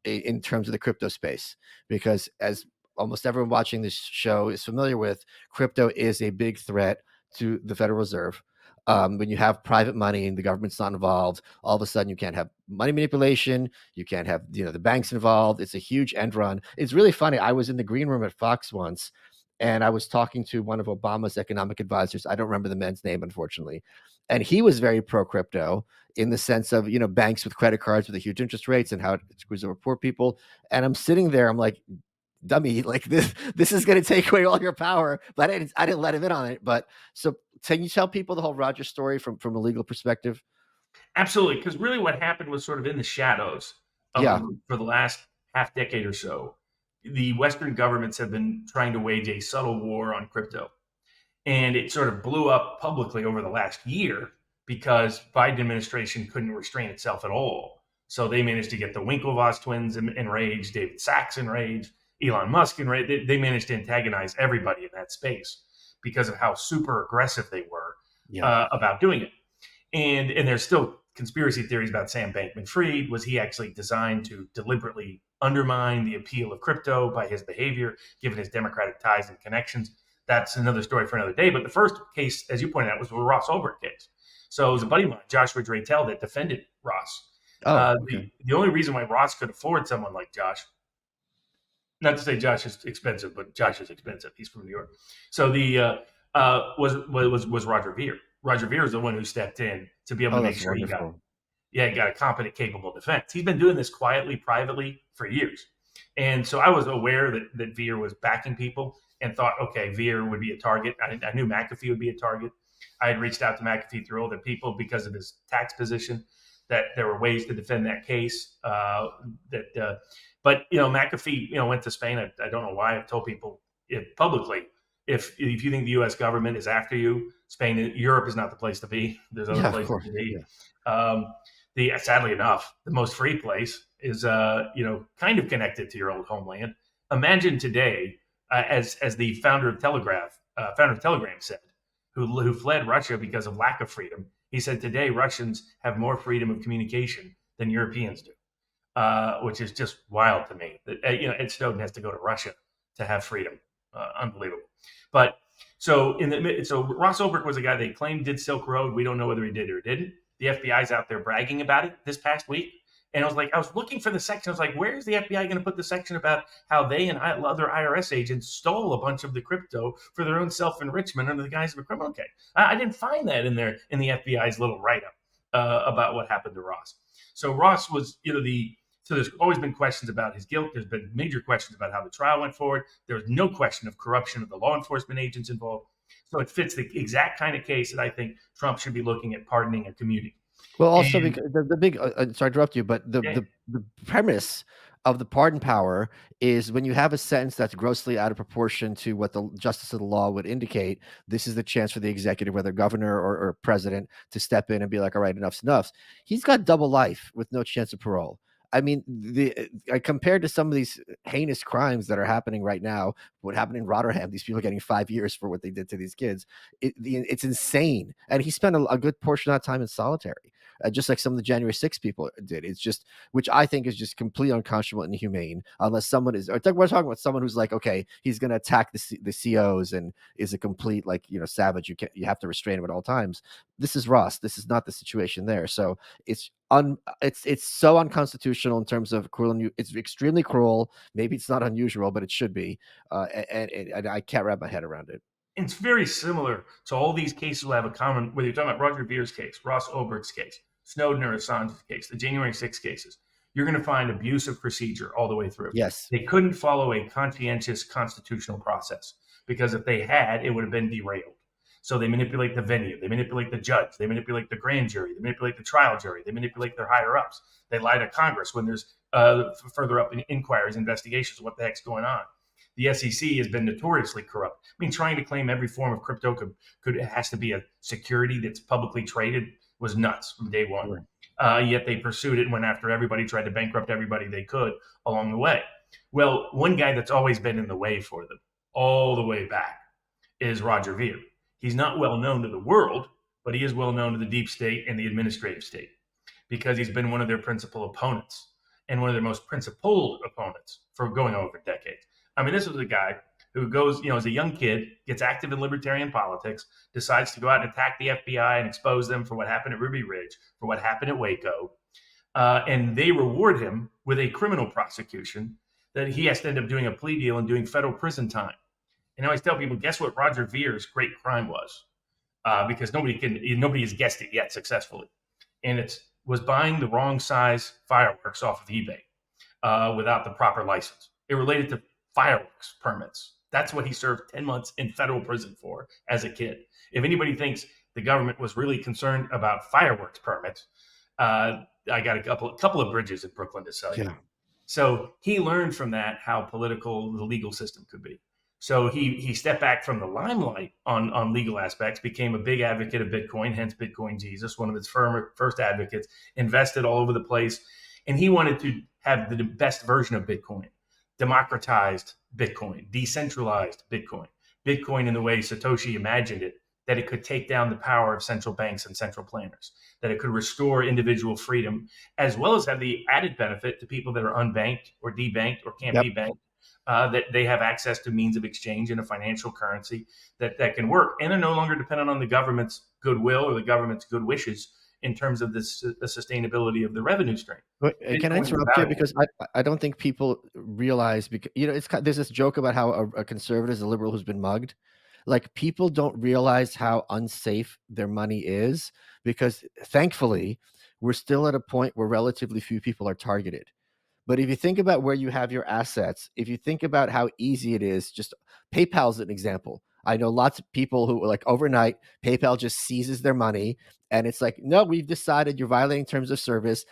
in terms of the crypto space, because as almost everyone watching this show is familiar with, crypto is a big threat to the Federal Reserve. When you have private money and the government's not involved, all of a sudden you can't have money manipulation. You can't have the banks involved. It's a huge end run. It's really funny. I was in the green room at Fox once, and I was talking to one of Obama's economic advisors. I don't remember the man's name, unfortunately, and he was very pro crypto in the sense of banks with credit cards with the huge interest rates and how it screws over poor people. And I'm sitting there, I'm like, dummy, like this is going to take away all your power. But I didn't let him in on it. But so can you tell people the whole Roger story from a legal perspective? Absolutely, because really what happened was sort of in the shadows Yeah. for the last half decade or so. The Western governments have been trying to wage a subtle war on crypto. And it sort of blew up publicly over the last year because Biden administration couldn't restrain itself at all. So they managed to get the Winklevoss twins enraged, David Sachs enraged, Elon Musk enraged. They managed to antagonize everybody in that space because of how super aggressive they were Yeah. about doing it. And there's still conspiracy theories about Sam Bankman-Fried. Was he actually designed to deliberately undermine the appeal of crypto by his behavior, given his Democratic ties and connections? That's another story for another day. But the first case, as you pointed out, was the Ross Ulbricht case. So it was a buddy of mine, Joshua Draytell, that defended Ross. Oh, okay. The only reason why Ross could afford someone like Josh, not to say Josh is expensive, but Josh is expensive. He's from New York. So the was Roger Ver. Roger Ver is the one who stepped in to be able to Oh, make that's sure wonderful. he got a competent, capable defense. He's been doing this quietly, privately for years. And so I was aware that Veer was backing people and thought, okay, Veer would be a target. I knew McAfee would be a target. I had reached out to McAfee through other people because of his tax position, that there were ways to defend that case. But McAfee, went to Spain. I don't know why. I've told people publicly, if you think the U.S. government is after you, Spain, Europe is not the place to be. There's other Yeah, of places course. to be. Yeah. Um, the Sadly enough, the most free place is kind of connected to your old homeland. Imagine today, as the founder of Telegram said, who fled Russia because of lack of freedom. He said today Russians have more freedom of communication than Europeans do, which is just wild to me. That Ed Snowden has to go to Russia to have freedom. Unbelievable. But so Ross Ulbricht was a guy they claimed did Silk Road. We don't know whether he did or didn't. The FBI's out there bragging about it this past week. And I was looking for the section. I was like, where's the FBI going to put the section about how they and other IRS agents stole a bunch of the crypto for their own self enrichment under the guise of a criminal case? I didn't find that in there in the FBI's little write up about what happened to Ross. So Ross was, so there's always been questions about his guilt. There's been major questions about how the trial went forward. There was no question of corruption of the law enforcement agents involved. So it fits the exact kind of case that I think Trump should be looking at pardoning and commuting. Well, also And because the big sorry to interrupt you, but yeah, the premise of the pardon power is when you have a sentence that's grossly out of proportion to what the justice of the law would indicate, this is the chance for the executive, whether governor or president, to step in and be like, all right, enough's enough. He's got double life with no chance of parole. I mean, compared to some of these heinous crimes that are happening right now, what happened in Rotterdam, these people are getting 5 years for what they did to these kids. It's insane. And he spent a good portion of that time in solitary, just like some of the January 6 people did. It's just, which I think is just completely unconscionable and inhumane, unless someone is, we're talking about someone who's like, okay, he's going to attack the COs and is a complete, like, savage. You have to restrain him at all times. This is Ross. This is not the situation there. So it's so unconstitutional in terms of cruel, and it's extremely cruel. Maybe it's not unusual, but it should be. And I can't wrap my head around it. it's very similar to all these cases will have a common, whether you're talking about Roger Vere's case, Ross Ulbricht's case, Snowden or Assange's case, the January 6 cases. You're going to find abuse of procedure all the way through. Yes. They couldn't follow a conscientious constitutional process. because if they had, it would have been derailed. So they manipulate the venue, they manipulate the judge, they manipulate the grand jury, they manipulate the trial jury, they manipulate their higher ups. They lie to Congress when there's further up in inquiries, investigations, what the heck's going on. The SEC has been notoriously corrupt. I mean, trying to claim every form of crypto could has to be a security that's publicly traded was nuts from day one. Sure. Yet they pursued it and went after everybody, tried to bankrupt everybody they could along the way. Well, one guy that's always been in the way for them, all the way back, is Roger Ver. He's not well known to the world, but he is well known to the deep state and the administrative state because he's been one of their principal opponents and one of their most principled opponents for going over decades. I mean, this was a guy who goes, as a young kid, gets active in libertarian politics, decides to go out and attack the FBI and expose them for what happened at Ruby Ridge, for what happened at Waco. And they reward him with a criminal prosecution that he has to end up doing a plea deal and doing federal prison time. And I always tell people, guess what Roger Ver's great crime was? Because nobody has guessed it yet successfully. And it was buying the wrong size fireworks off of eBay without the proper license. It related to fireworks permits. That's what he served 10 months in federal prison for as a kid. If anybody thinks the government was really concerned about fireworks permits, I got a couple of bridges in Brooklyn to sell you. Yeah. So he learned from that how political the legal system could be. So he stepped back from the limelight on legal aspects, became a big advocate of Bitcoin, hence Bitcoin Jesus, one of its first advocates, invested all over the place. And he wanted to have the best version of Bitcoin, democratized Bitcoin, decentralized Bitcoin, Bitcoin in the way Satoshi imagined it, that it could take down the power of central banks and central planners, that it could restore individual freedom, as well as have the added benefit to people that are unbanked or debanked or can't be banked, that they have access to means of exchange in a financial currency that can work and are no longer dependent on the government's goodwill or the government's good wishes in terms of the sustainability of the revenue stream. But can I interrupt you because I don't think people realize because there's this joke about how a conservative is a liberal who's been mugged. Like people don't realize how unsafe their money is because thankfully we're still at a point where relatively few people are targeted. But if you think about where you have your assets, if you think about how easy it is, just PayPal's an example. I know lots of people who like overnight, PayPal just seizes their money and it's like, no, we've decided you're violating terms of service.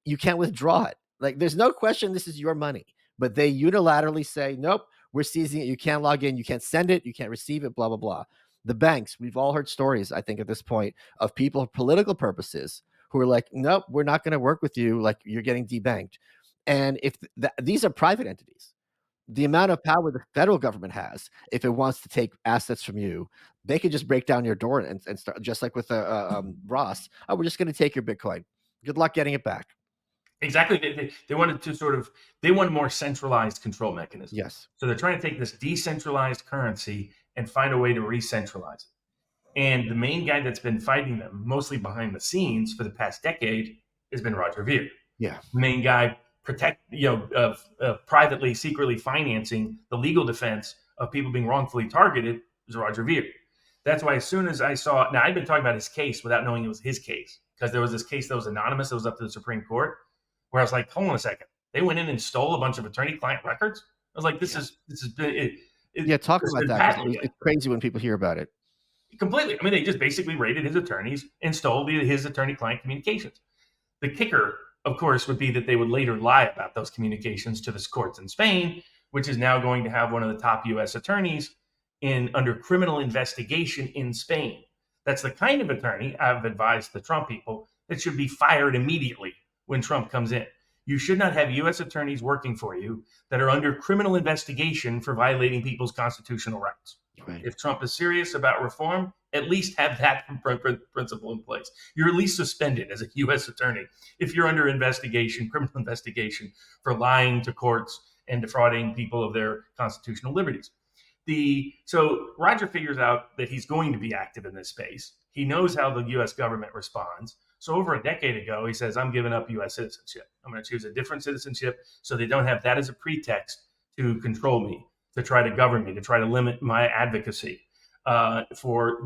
You can't withdraw it. Like there's no question this is your money, but they unilaterally say, nope, we're seizing it. You can't log in. You can't send it. You can't receive it, blah, blah, blah. The banks, we've all heard stories, I think at this point, of people for political purposes who are like, nope, we're not going to work with you. Like you're getting debanked. And if these are private entities, the amount of power the federal government has, if it wants to take assets from you, they could just break down your door and start, just like with Ross. Oh, we're just going to take your Bitcoin. Good luck getting it back. Exactly. They wanted to they want a more centralized control mechanism. Yes. So they're trying to take this decentralized currency and find a way to re-centralize it. And the main guy that's been fighting them, mostly behind the scenes for the past decade, has been Roger Ver. Yeah. The main guy privately, secretly financing the legal defense of people being wrongfully targeted is Roger Ver. That's why as soon as I saw, now I've been talking about his case without knowing it was his case, because there was this case that was anonymous that was up to the Supreme Court, where I was like, hold on a second, they went in and stole a bunch of attorney-client records. I was like, this is talk about that. It's crazy when people hear about it. Completely. I mean, they just basically raided his attorneys and stole his attorney-client communications. The kicker, of course, would be that they would later lie about those communications to the courts in Spain, which is now going to have one of the top U.S. attorneys under criminal investigation in Spain. That's the kind of attorney I've advised the Trump people that should be fired immediately when Trump comes in. You should not have U.S. attorneys working for you that are under criminal investigation for violating people's constitutional rights. Right. If Trump is serious about reform, at least have that principle in place. You're at least suspended as a U.S. attorney if you're under investigation, criminal investigation, for lying to courts and defrauding people of their constitutional liberties. So Roger figures out that he's going to be active in this space. He knows how the U.S. government responds. So over a decade ago, he says, I'm giving up U.S. citizenship. I'm going to choose a different citizenship so they don't have that as a pretext to control me, to try to govern me, to try to limit my advocacy for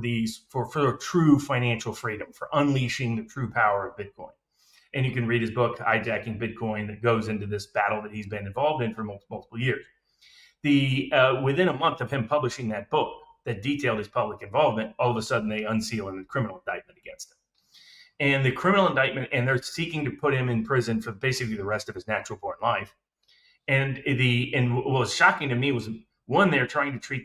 true financial freedom, for unleashing the true power of Bitcoin. And you can read his book, Hijacking Bitcoin, that goes into this battle that he's been involved in for multiple years. within a month of him publishing that book that detailed his public involvement, all of a sudden they unseal a criminal indictment against him. And the criminal indictment, and they're seeking to put him in prison for basically the rest of his natural born life. And what was shocking to me was, one, they're trying to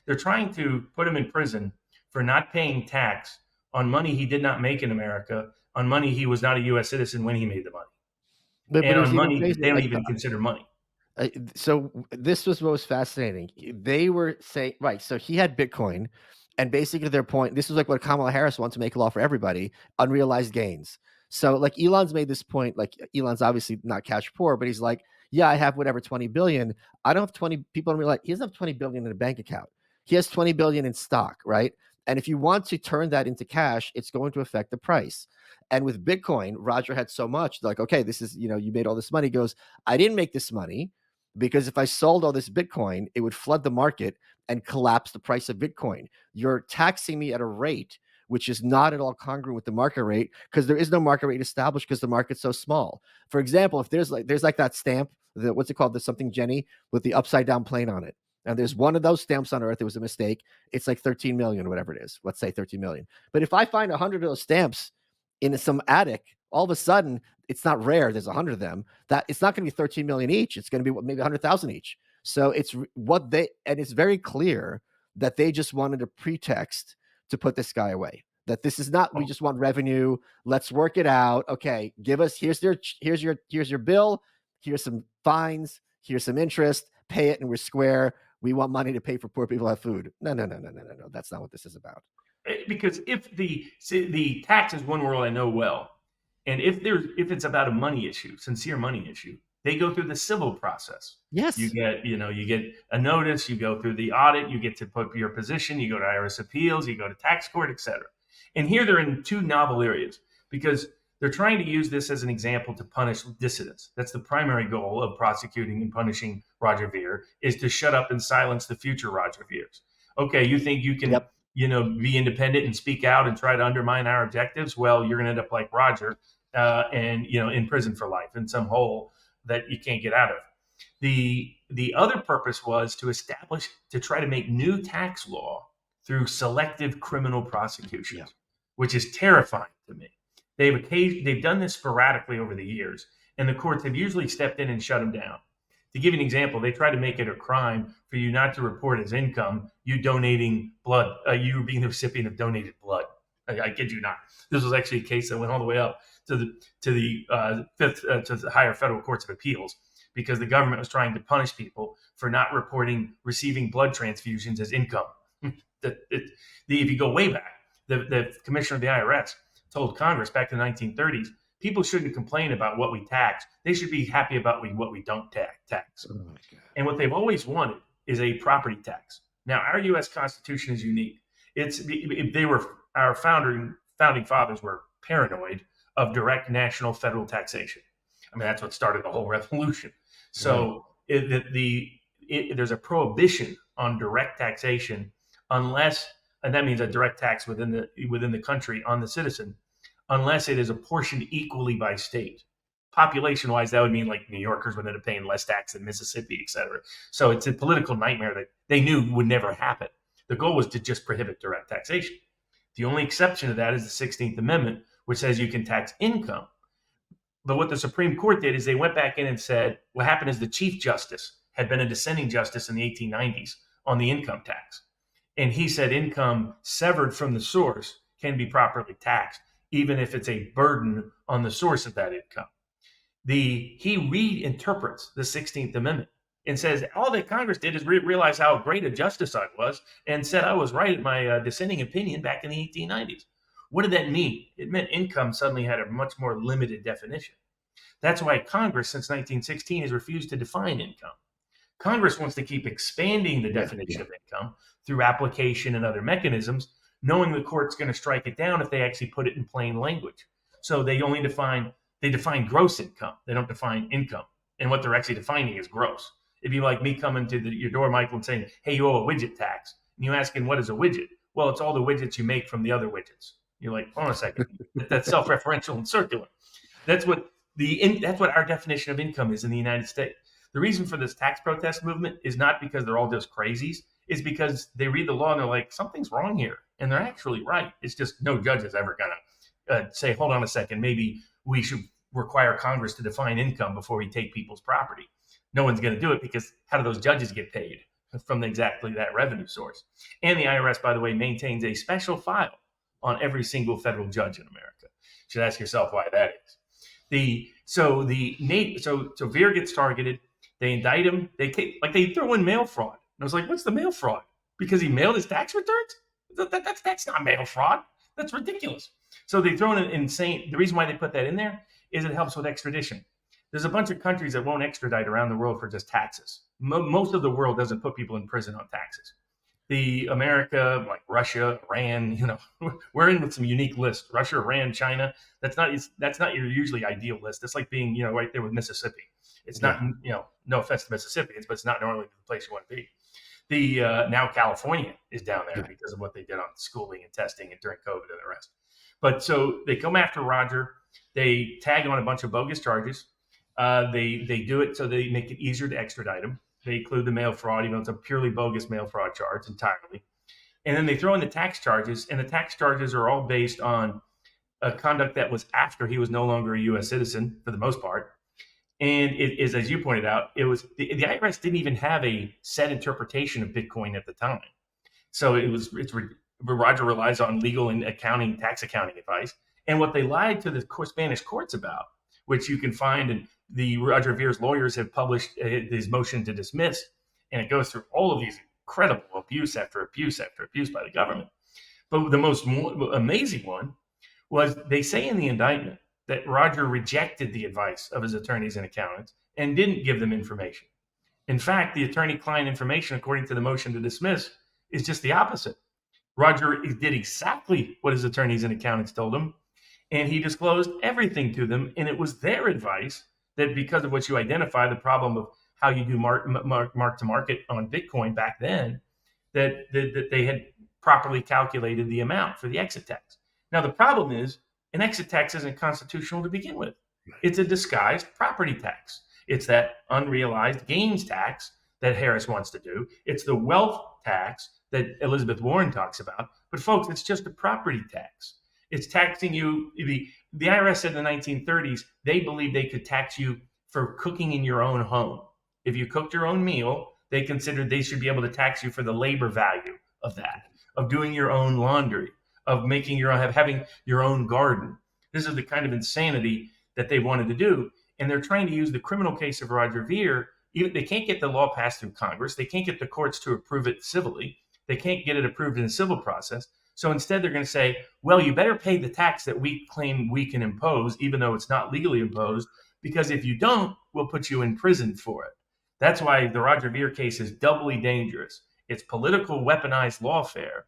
they're trying to put him in prison for not paying tax on money he did not make in America, on money he was not a U.S. citizen when he made the money, But and it was on even money that crazier. they don't Like even consider money. So this was what was fascinating. They were saying, right, so he had Bitcoin, and basically their point, this was like what Kamala Harris wants to make a law for everybody, unrealized gains. So like Elon's made this point, like Elon's obviously not cash poor, but he's like, yeah, I have whatever 20 billion. I don't have 20 people don't realize he doesn't have 20 billion in a bank account. He has 20 billion in stock, right? And if you want to turn that into cash, it's going to affect the price. And with Bitcoin, Roger had so much, like, okay, this is, you made all this money. He goes, I didn't make this money because if I sold all this Bitcoin, it would flood the market and collapse the price of Bitcoin. You're taxing me at a rate which is not at all congruent with the market rate, because there is no market rate established because the market's so small. For example, if there's like that stamp, what's it called, the something Jenny with the upside down plane on it, and there's one of those stamps on Earth, it was a mistake. It's like 13 million, whatever it is. Let's say 13 million. But if I find 100 of those stamps in some attic, all of a sudden it's not rare. There's 100 of them. That it's not going to be 13 million each. It's going to be maybe 100,000 each. So it's and it's very clear that they just wanted a pretext to put this guy away. That this is not, we just want revenue. Let's work it out. Okay, give us, here's your bill. Here's some fines. Here's some interest. Pay it, and we're square. We want money to pay for poor people to have food. No. That's not what this is about. Because if the tax is one world I know well, and if it's about a money issue, sincere money issue, they go through the civil process. Yes. You get a notice, you go through the audit, you get to put your position, you go to IRS appeals, you go to tax court, etc. And here they're in two novel areas because they're trying to use this as an example to punish dissidents. That's the primary goal of prosecuting and punishing Roger Ver, is to shut up and silence the future Roger Veers. Okay, you think you can Yep. be independent and speak out and try to undermine our objectives? Well, you're going to end up like Roger, and in prison for life in some hole that you can't get out of. The other purpose was to try to make new tax law through selective criminal prosecutions, Yeah. which is terrifying to me. They've done this sporadically over the years, and the courts have usually stepped in and shut them down. To give you an example, they tried to make it a crime for you not to report as income you donating blood, you being the recipient of donated blood. I kid you not. This was actually a case that went all the way up to the higher federal courts of appeals, because the government was trying to punish people for not reporting receiving blood transfusions as income. If you go way back, the commissioner of the IRS told Congress back in the 1930s, people shouldn't complain about what we tax. They should be happy about what we don't tax. Oh my God. And what they've always wanted is a property tax. Now, our U.S. Constitution is unique. Our founding fathers were paranoid of direct national federal taxation. I mean, that's what started the whole revolution. So there's a prohibition on direct taxation unless, and that means a direct tax within the country on the citizen, unless it is apportioned equally by state. Population wise, that would mean like New Yorkers would end up paying less tax than Mississippi, et cetera. So it's a political nightmare that they knew would never happen. The goal was to just prohibit direct taxation. The only exception to that is the 16th Amendment, which says you can tax income. But what the Supreme Court did is they went back in and said, what happened is the Chief Justice had been a dissenting justice in the 1890s on the income tax. And he said income severed from the source can be properly taxed, even if it's a burden on the source of that income. He reinterprets the 16th Amendment and says all that Congress did is realize how great a justice I was and said I was right in my dissenting opinion back in the 1890s. What did that mean? It meant income suddenly had a much more limited definition. That's why Congress since 1916 has refused to define income. Congress wants to keep expanding the definition of income through application and other mechanisms, knowing the court's going to strike it down if they actually put it in plain language. So they define gross income. They don't define income. And what they're actually defining is gross. It'd be like me coming to your door, Michael, and saying, hey, you owe a widget tax. And you asking, what is a widget? Well, it's all the widgets you make from the other widgets. You're like, hold on a second. That's self-referential and circular. That's what our definition of income is in the United States. The reason for this tax protest movement is not because they're all just crazies, is because they read the law and they're like, something's wrong here. And they're actually right. It's just no judge is ever going to say, hold on a second, maybe we should require Congress to define income before we take people's property. No one's going to do it because how do those judges get paid from exactly that revenue source? And the IRS, by the way, maintains a special file on every single federal judge in America. You should ask yourself why that is. So Veer gets targeted. They indict him. They throw in mail fraud. And I was like, what's the mail fraud? Because he mailed his tax returns? That's not mail fraud. That's ridiculous. So they throw in an insane. The reason why they put that in there is it helps with extradition. There's a bunch of countries that won't extradite around the world for just taxes. Most of the world doesn't put people in prison on taxes. The America, like Russia, Iran, we're in with some unique lists. Russia, Iran, China. That's not your usually ideal list. It's like being, right there with Mississippi. It's not, no offense to Mississippians, but it's not normally the place you want to be. Now California is down there because of what they did on schooling and testing and during COVID and the rest. But so they come after Roger. They tag on a bunch of bogus charges. They do it so they make it easier to extradite him. They include the mail fraud, even though it's a purely bogus mail fraud charge entirely. And then they throw in the tax charges, and the tax charges are all based on a conduct that was after he was no longer a U.S. citizen for the most part. And it is, as you pointed out, it was the IRS didn't even have a set interpretation of Bitcoin at the time. So Roger relies on legal and tax accounting advice. And what they lied to the Spanish courts about, which you can find in the Roger Veer's lawyers have published his motion to dismiss, and it goes through all of these incredible abuse after abuse after abuse by the government. But the most amazing one was they say in the indictment that Roger rejected the advice of his attorneys and accountants and didn't give them information. In fact, the attorney-client information, according to the motion to dismiss, is just the opposite. Roger did exactly what his attorneys and accountants told him, and he disclosed everything to them, and it was their advice that because of what you identify, the problem of how you do mark to market on Bitcoin back then, that they had properly calculated the amount for the exit tax. Now, the problem is an exit tax isn't constitutional to begin with. It's a disguised property tax. It's that unrealized gains tax that Harris wants to do. It's the wealth tax that Elizabeth Warren talks about. But folks, it's just a property tax. It's taxing you. The IRS said in the 1930s, they believed they could tax you for cooking in your own home. If you cooked your own meal, they considered they should be able to tax you for the labor value of that, of doing your own laundry, of having your own garden. This is the kind of insanity that they wanted to do. And they're trying to use the criminal case of Roger Ver. They can't get the law passed through Congress. They can't get the courts to approve it civilly. They can't get it approved in the civil process. So instead, they're going to say, well, you better pay the tax that we claim we can impose, even though it's not legally imposed, because if you don't, we'll put you in prison for it. That's why the Roger Ver case is doubly dangerous. It's political weaponized lawfare,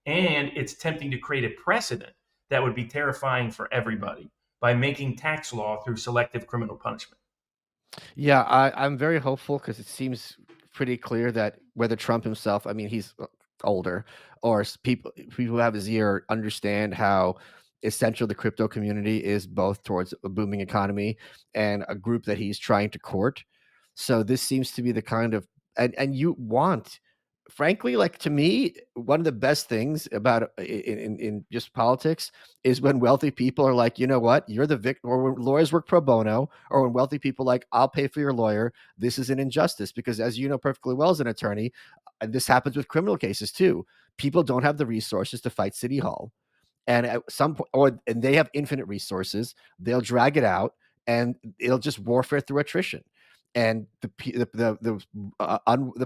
and it's attempting to create a precedent that would be terrifying for everybody by making tax law through selective criminal punishment. Yeah, I'm very hopeful because it seems pretty clear that whether Trump himself, I mean, he's older, or people who have his ear understand how essential the crypto community is, both towards a booming economy and a group that he's trying to court. So this seems to be the kind of and you want, frankly, like, to me, one of the best things about in just politics is when wealthy people are like, you know what, you're the victim, or when lawyers work pro bono, or when wealthy people like, I'll pay for your lawyer. This is an injustice because, as you know perfectly well as an attorney, and this happens with criminal cases too. People don't have the resources to fight City Hall, and at some point, and they have infinite resources. They'll drag it out, and it'll just warfare through attrition. And the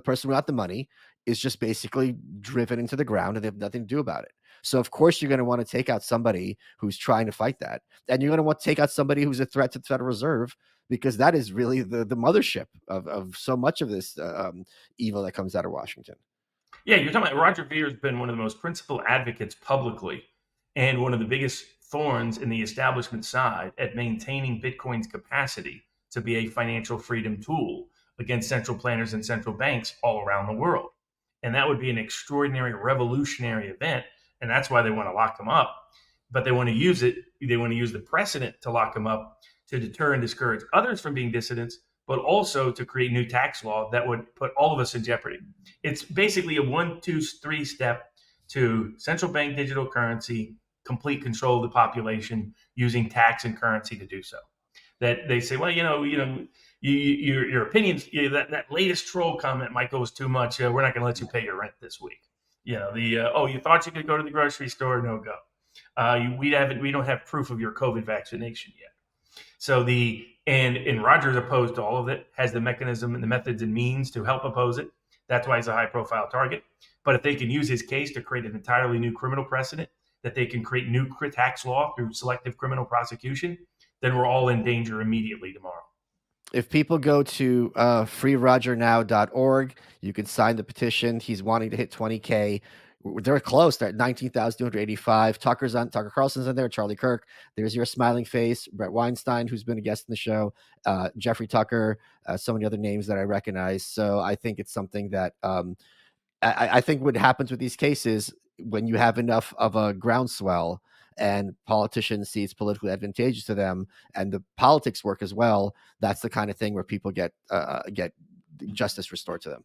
person without the money is just basically driven into the ground, and they have nothing to do about it. So of course you're going to want to take out somebody who's trying to fight that, and you're going to want to take out somebody who's a threat to the Federal Reserve, because that is really the mothership of so much of this evil that comes out of Washington. Yeah, you're talking about Roger Ver has been one of the most principal advocates publicly, and one of the biggest thorns in the establishment side at maintaining Bitcoin's capacity to be a financial freedom tool against central planners and central banks all around the world. And that would be an extraordinary revolutionary event. And that's why they want to lock him up. But they want to use it. They want to use the precedent to lock him up to deter and discourage others from being dissidents, but also to create new tax law that would put all of us in jeopardy. It's basically a 1, 2, 3 step to central bank digital currency, complete control of the population using tax and currency to do so. That they say, well, your opinions, that latest troll comment, Michael, was too much. We're not going to let you pay your rent this week. You thought you could go to the grocery store? No go. We don't have proof of your COVID vaccination yet. So and Roger's opposed to all of it, has the mechanism and the methods and means to help oppose it. That's why he's a high profile target. But if they can use his case to create an entirely new criminal precedent, that they can create new tax law through selective criminal prosecution, then we're all in danger immediately tomorrow. If people go to freerogernow.org, you can sign the petition. He's wanting to hit 20K. They're close. They're at 19,285. Tucker Carlson's in there, Charlie Kirk. There's your smiling face, Brett Weinstein, who's been a guest in the show, Jeffrey Tucker, so many other names that I recognize. So I think it's something that I think what happens with these cases, when you have enough of a groundswell and politicians see it's politically advantageous to them and the politics work as well, that's the kind of thing where people get justice restored to them.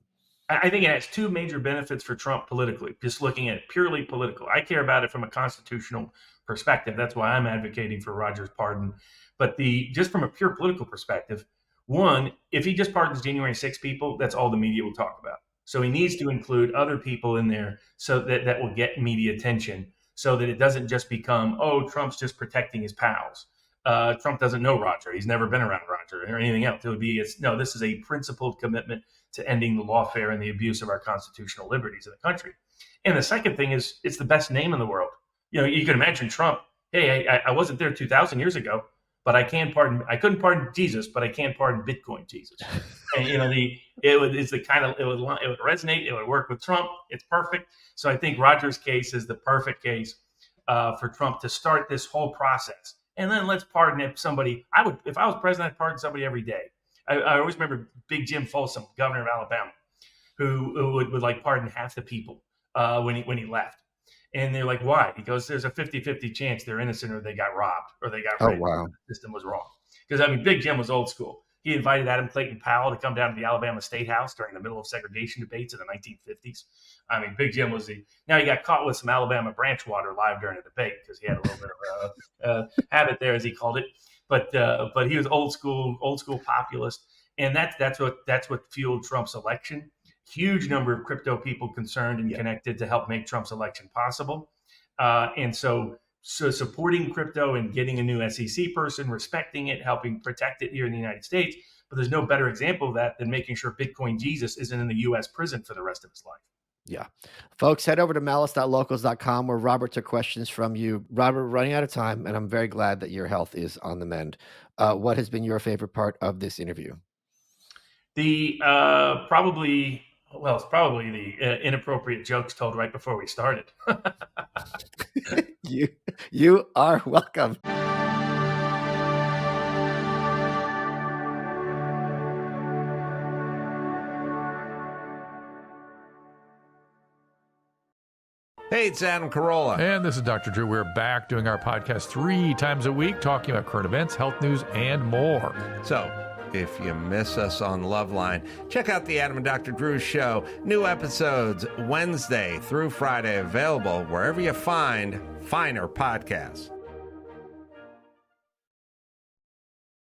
I think it has two major benefits for Trump politically, just looking at it purely political. I care about it from a constitutional perspective. That's why I'm advocating for Roger's pardon. But just from a pure political perspective, one, if he just pardons January 6 people, that's all the media will talk about. So he needs to include other people in there so that will get media attention, so that it doesn't just become, oh, Trump's just protecting his pals. Trump doesn't know Roger. He's never been around Roger or anything else. It would be, no, this is a principled commitment to ending the lawfare and the abuse of our constitutional liberties in the country. And the second thing is, it's the best name in the world. You can imagine Trump, hey, I wasn't there 2,000 years ago, but I couldn't pardon Jesus, but I can pardon Bitcoin Jesus. And it would resonate. It would work with Trump. It's perfect. So I think Roger's case is the perfect case for Trump to start this whole process. And then let's pardon somebody. If I was president, I'd pardon somebody every day. I always remember Big Jim Folsom, governor of Alabama, who would like pardon half the people when he left. And they're like, why? He goes, there's a 50-50 chance they're innocent or they got robbed or they got raped. Wow. The system was wrong. Because, Big Jim was old school. He invited Adam Clayton Powell to come down to the Alabama State House during the middle of segregation debates in the 1950s. Big Jim was now he got caught with some Alabama branch water live during a debate because he had a little bit of habit there, as he called it. But he was old school populist. And that's what fueled Trump's election. Huge number of crypto people concerned and connected to help make Trump's election possible. And so supporting crypto and getting a new SEC person, respecting it, helping protect it here in the United States. But there's no better example of that than making sure Bitcoin Jesus isn't in the U.S. prison for the rest of his life. Yeah. Folks, head over to malice.locals.com where Robert took questions from you. Robert, running out of time, and I'm very glad that your health is on the mend. What has been your favorite part of this interview? It's probably the inappropriate jokes told right before we started. You are welcome. Hey, it's Adam Carolla. And this is Dr. Drew. We're back doing our podcast 3 times a week, talking about current events, health news, and more. So, if you miss us on Loveline, check out the Adam and Dr. Drew show. New episodes Wednesday through Friday, available wherever you find finer podcasts.